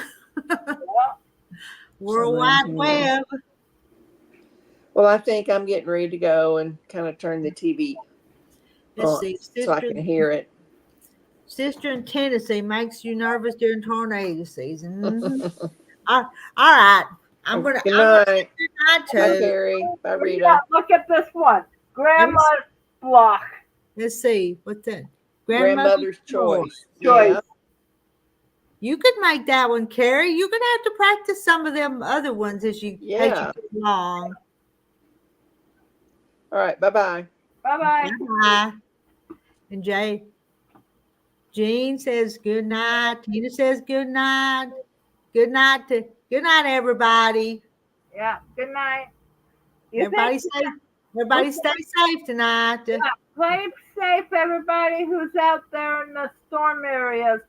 World Wide Web. Well, I think I'm getting ready to go and kind of turn the TV on so I can hear it. Sister in Tennessee makes you nervous during tornado season. Mm-hmm. All right. I'm gonna good night. Bye, Carrie. Bye, Rita. Yeah, look at this one. Grandma's block. Let's see. What's that? Grandmother's choice. Yeah. You could make that one, Carrie. You're gonna have to practice some of them other ones as you go along. All right. Bye-bye. Bye-bye. Bye. And Jean says good night. Tina says good night. Good night, everybody. Yeah. Good night. Everybody stay safe tonight. Yeah, play safe, everybody who's out there in the storm areas.